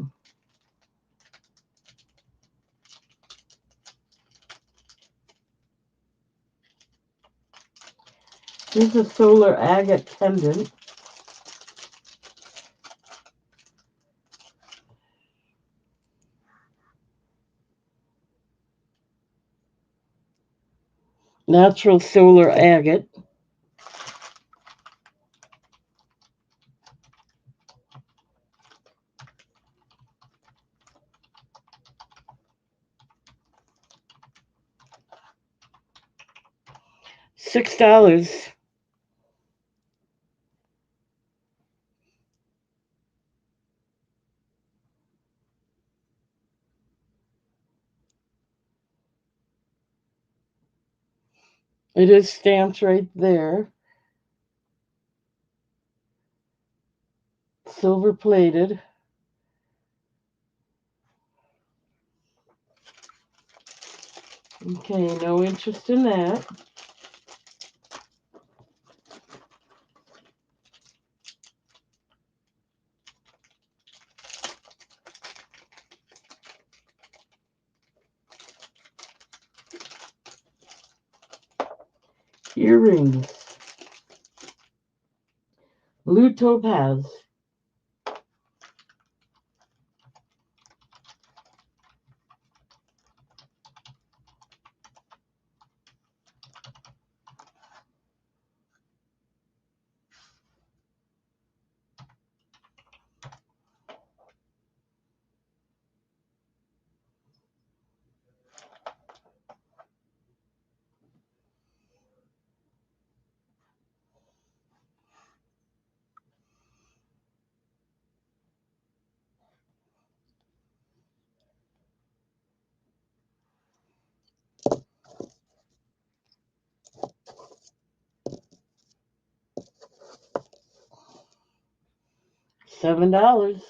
Here's a solar agate pendant. Natural solar agate. $6. It is stamped right there. Silver plated. Okay, no interest in that. Earrings. Blue topaz. $7.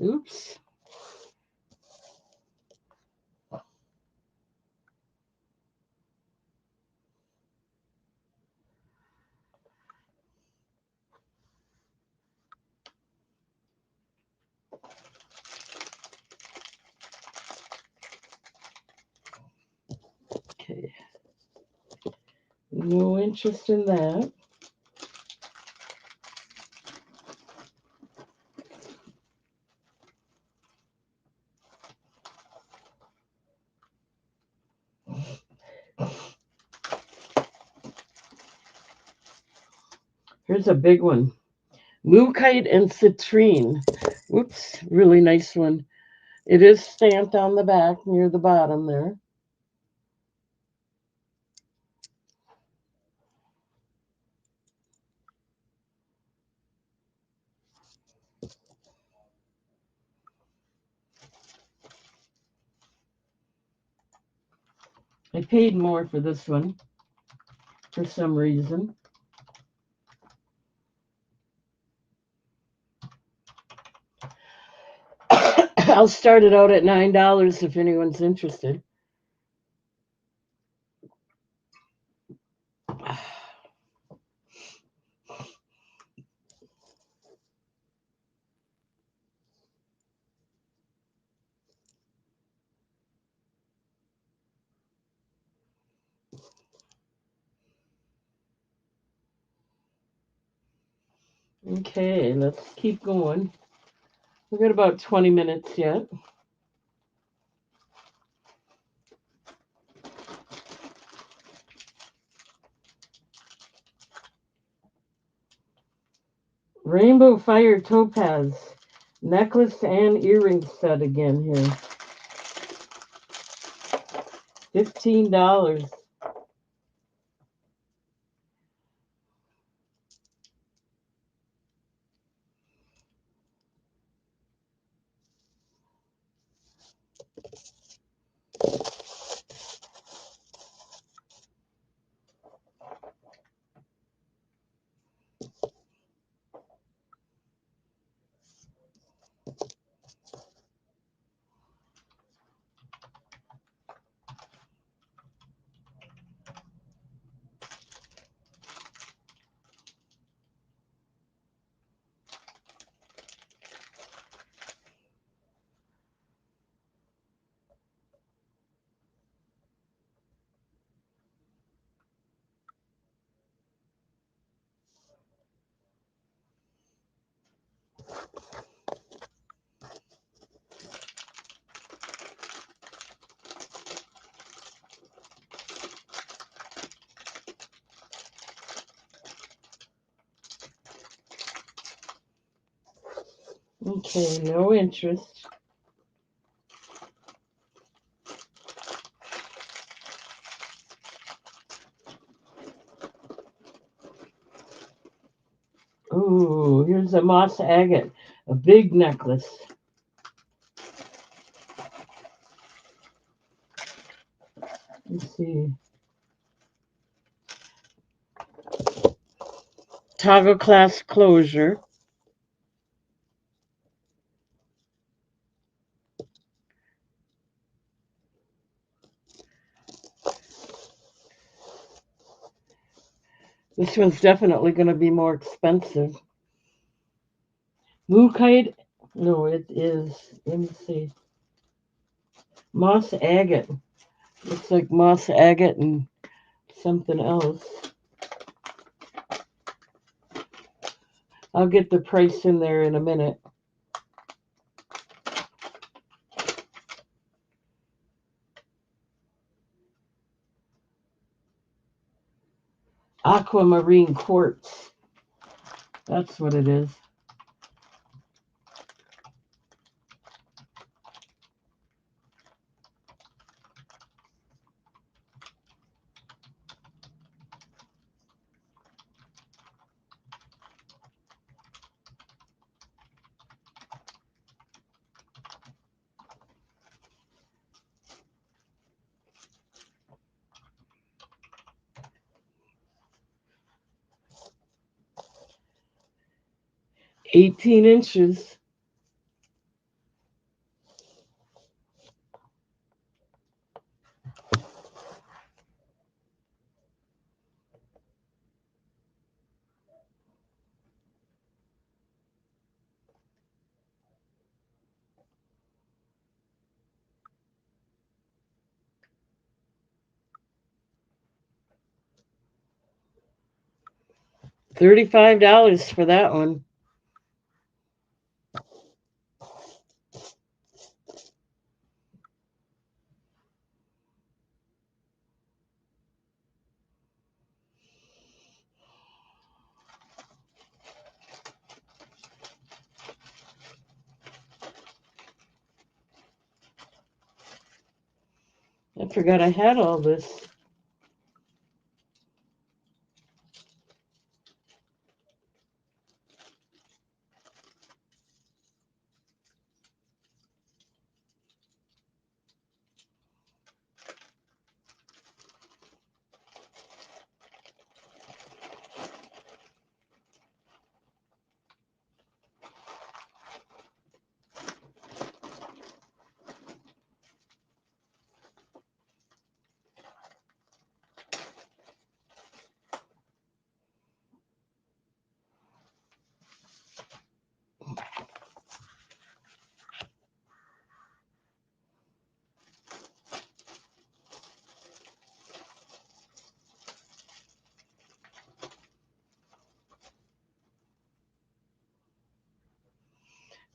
Oops. Okay. No interest in that. Here's a big one. Mookite and citrine. Whoops, really nice one. It is stamped on the back near the bottom there. I paid more for this one for some reason. I'll start it out at $9 if anyone's interested. Okay, let's keep going. We've got about 20 minutes yet. Rainbow Fire Topaz necklace and earring set again here. $15. Okay, no interest. Ooh, here's a moss agate, a big necklace. Let's see. Toggle class closure. This one's definitely going to be more expensive. Mookite? No, it is. Let me see. Moss agate. Looks like moss agate and something else. I'll get the price in there in a minute. Aquamarine quartz. That's what it is. $18. $35 for that one. I forgot I had all this.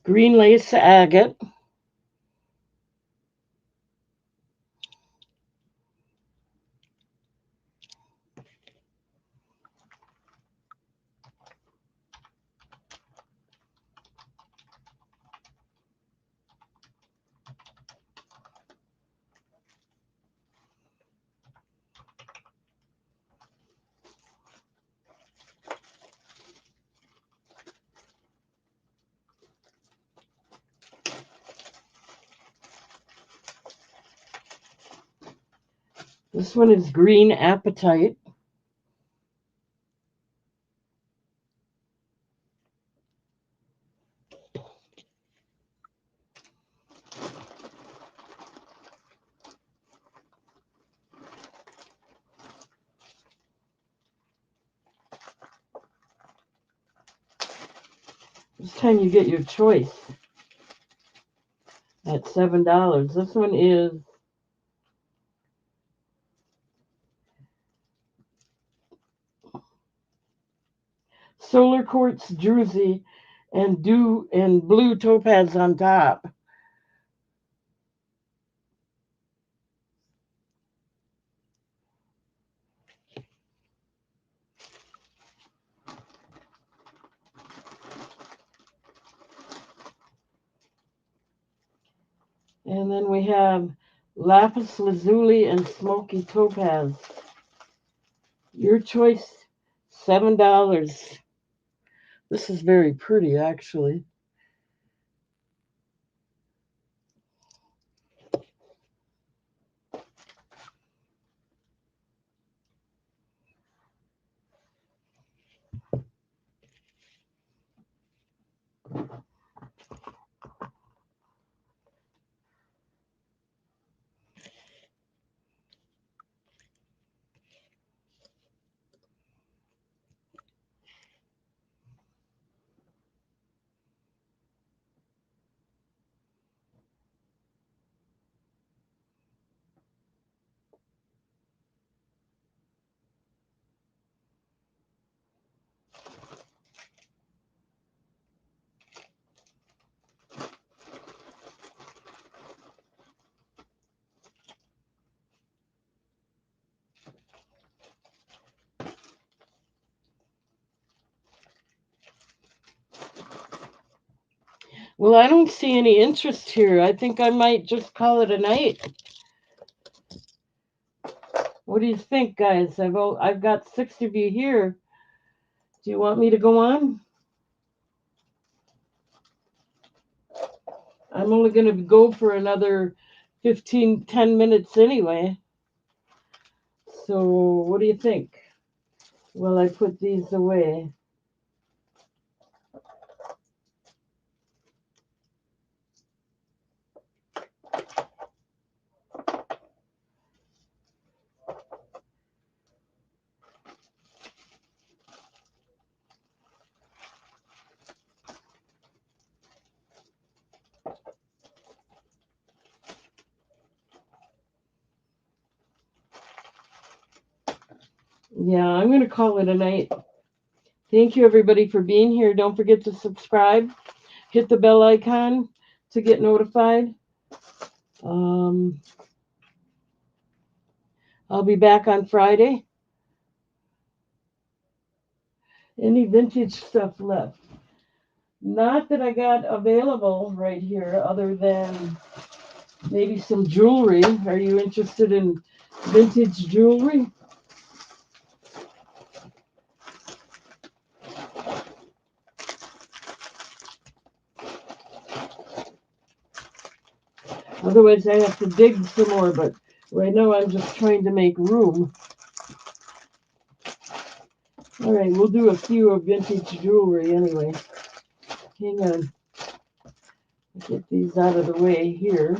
green lace agate, this one is green apatite, this time you get your choice at $7. This one is solar quartz druzy and blue topaz on top. And then we have lapis lazuli and smoky topaz. Your choice, $7. This is very pretty, actually. Well, I don't see any interest here. I think I might just call it a night. What do you think, guys? I've got 6 of you here. Do you want me to go on? I'm only going to go for another 10 minutes anyway. So what do you think? Well, I put these away. Yeah, I'm going to call it a night. Thank you, everybody, for being here. Don't forget to subscribe. Hit the bell icon to get notified. I'll be back on Friday. Any vintage stuff left? Not that I got available right here, other than maybe some jewelry. Are you interested in vintage jewelry? Otherwise, I have to dig some more, but right now I'm just trying to make room. All right, we'll do a few of vintage jewelry anyway. Hang on. Get these out of the way here.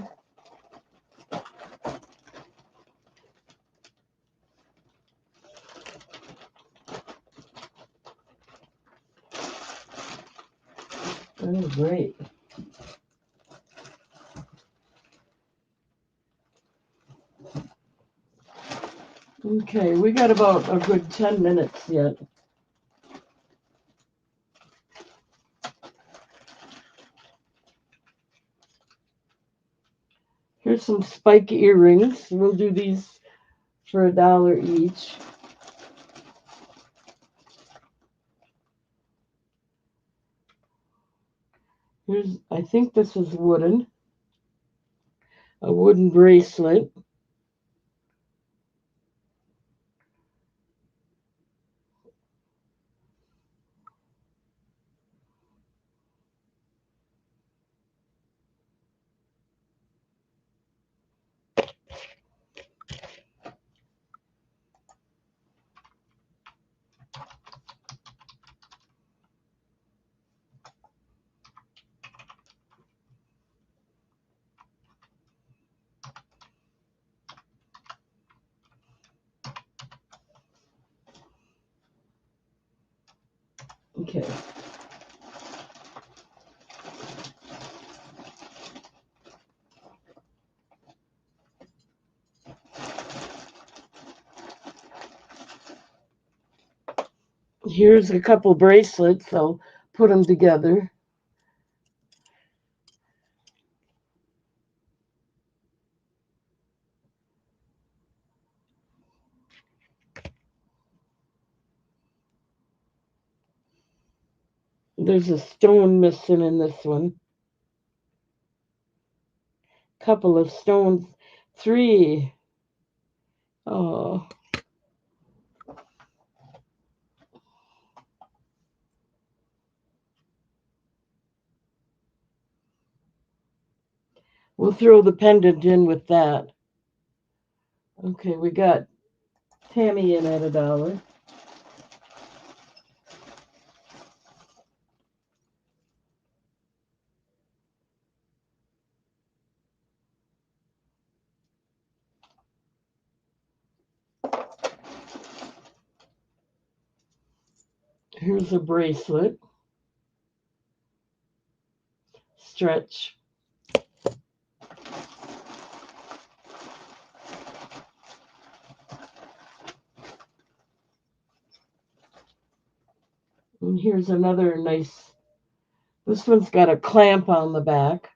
Oh, great. Okay, we got about a good 10 minutes yet. Here's some spike earrings. We'll do these for $1 each. Here's, I think this is wooden. A wooden bracelet. Okay. Here's a couple bracelets. I'll put them together. There's a stone missing in this one. Couple of stones. 3. Oh. We'll throw the pendant in with that. Okay, we got Tammy in at $1. Here's a bracelet. Stretch. And here's another nice, this one's got a clamp on the back.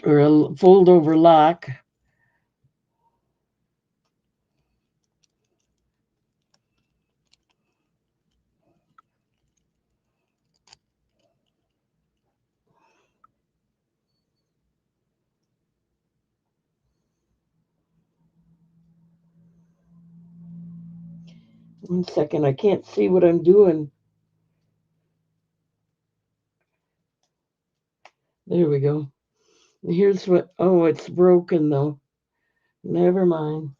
Or a fold over lock. One second, I can't see what I'm doing. There we go. Here's what, oh, it's broken though. Never mind.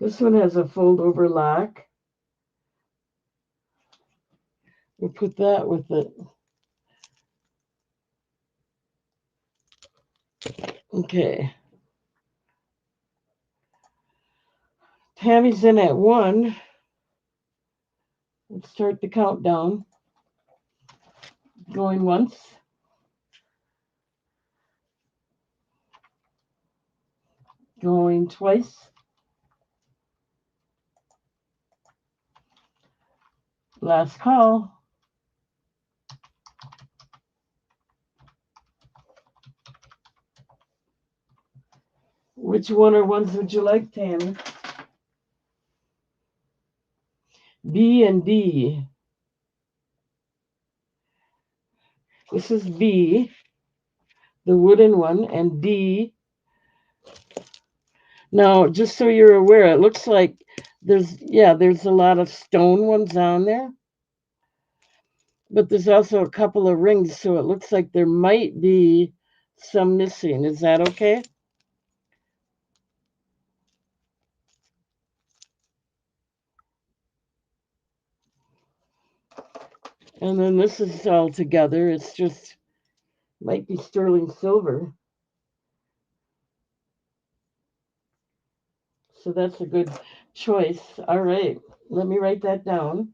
This one has a fold over lock. We'll put that with it. Okay. Tammy's in at 1. Let's start the countdown. Going once. Going twice. Last call. Which one or ones would you like, Tammy? B and D. This is B, the wooden one, and D. Now, just so you're aware, it looks like there's a lot of stone ones on there. But there's also a couple of rings, so it looks like there might be some missing. Is that okay? And then this is all together. It's just, might be sterling silver. So that's a good choice. All right, let me write that down.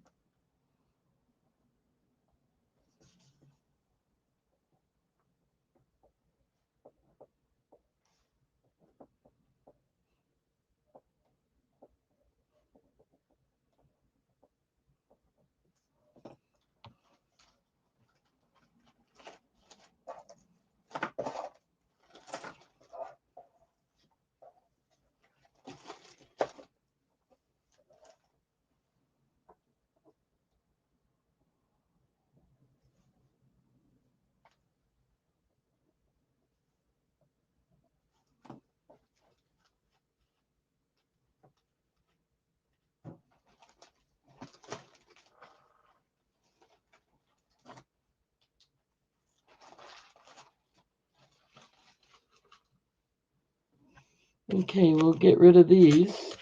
Okay, we'll get rid of these.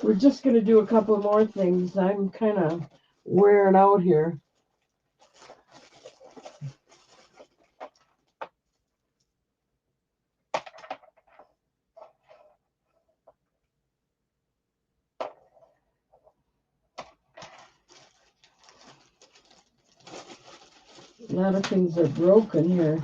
We're just going to do a couple more things. I'm kind of wearing out here. A lot of things are broken here.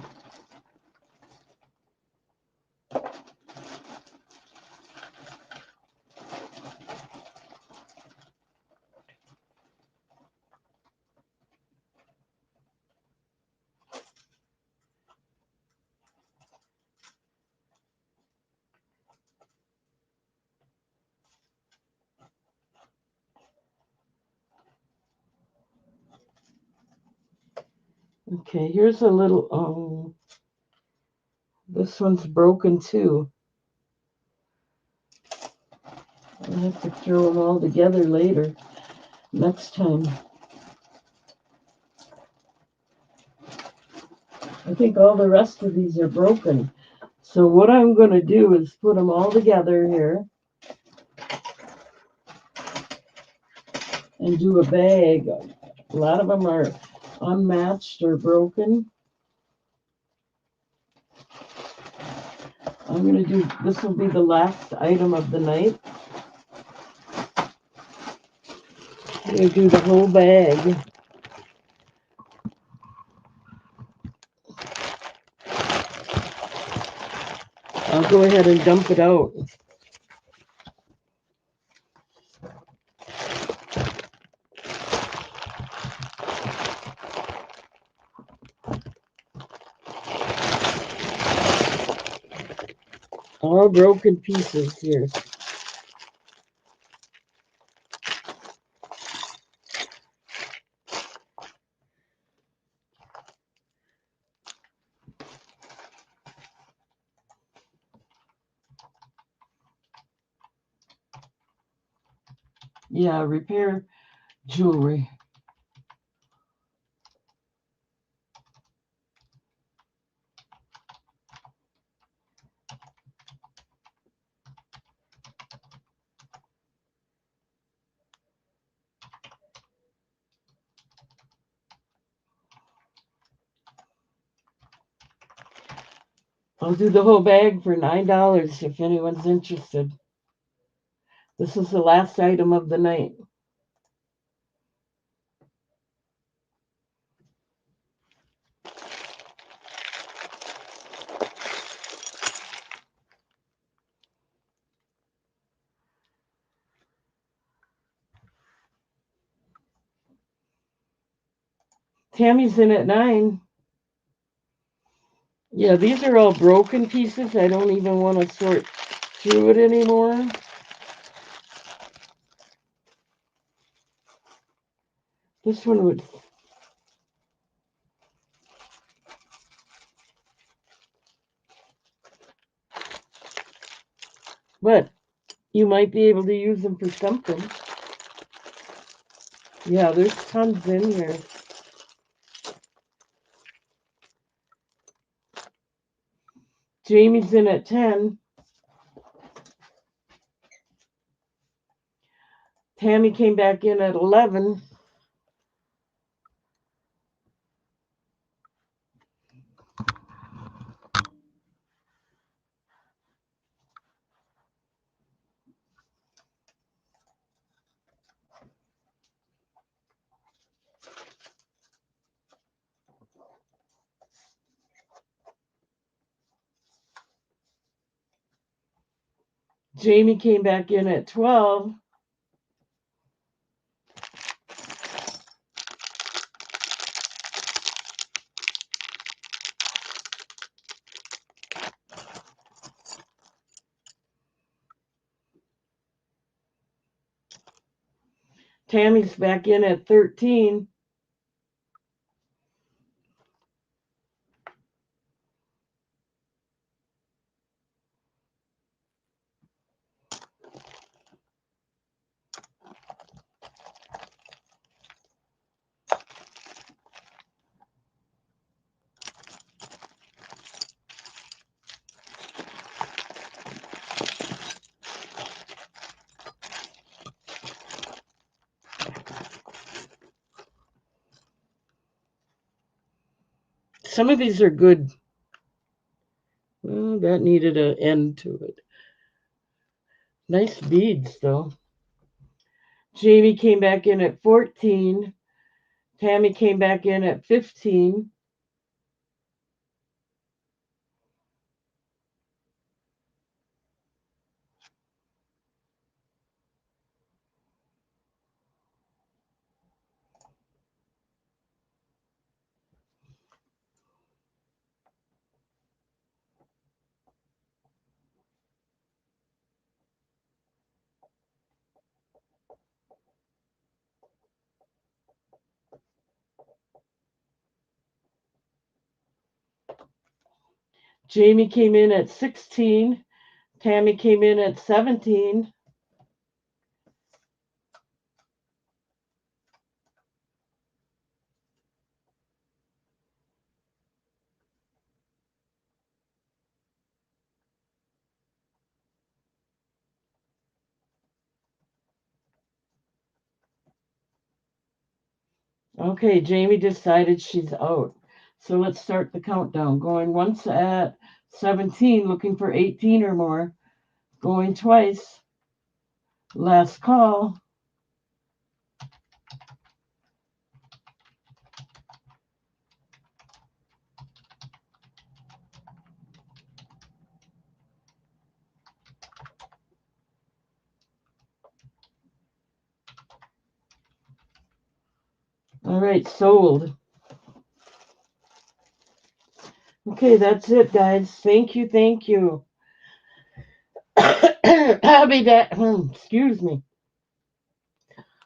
Okay, here's a little, this one's broken too. I'll have to throw them all together later, next time. I think all the rest of these are broken. So what I'm going to do is put them all together here and do a bag. A lot of them are unmatched or broken. I'm going to do, this will be the last item of the night. I'm going to do the whole bag. I'll go ahead and dump it out. All broken pieces here. Yeah, repair jewelry. I'll do the whole bag for $9 if anyone's interested. This is the last item of the night. Tammy's in at 9. Yeah, these are all broken pieces. I don't even want to sort through it anymore. This one would... But you might be able to use them for something. Yeah, there's tons in here. Jamie's in at 10. Tammy came back in at 11. Jamie came back in at 12. Tammy's back in at 13. Some of these are good. Well, that needed an end to it. Nice beads, though. Jamie came back in at 14. Tammy came back in at 15. Jamie came in at 16. Tammy came in at 17. Okay, Jamie decided she's out. So let's start the countdown. Going once at 17, looking for 18 or more. Going twice. Last call. All right, sold. Okay, that's it, guys. Thank you, thank you. I'll be back. Excuse me.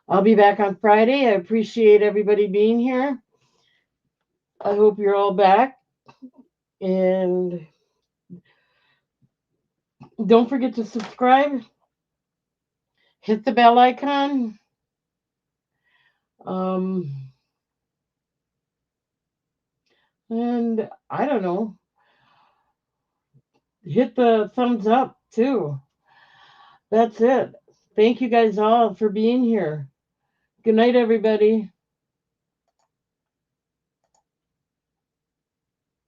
I'll be back on Friday. I appreciate everybody being here. I hope you're all back. And don't forget to subscribe. Hit the bell icon. And I don't know. Hit the thumbs up too. That's it. Thank you guys all for being here. Good night, everybody.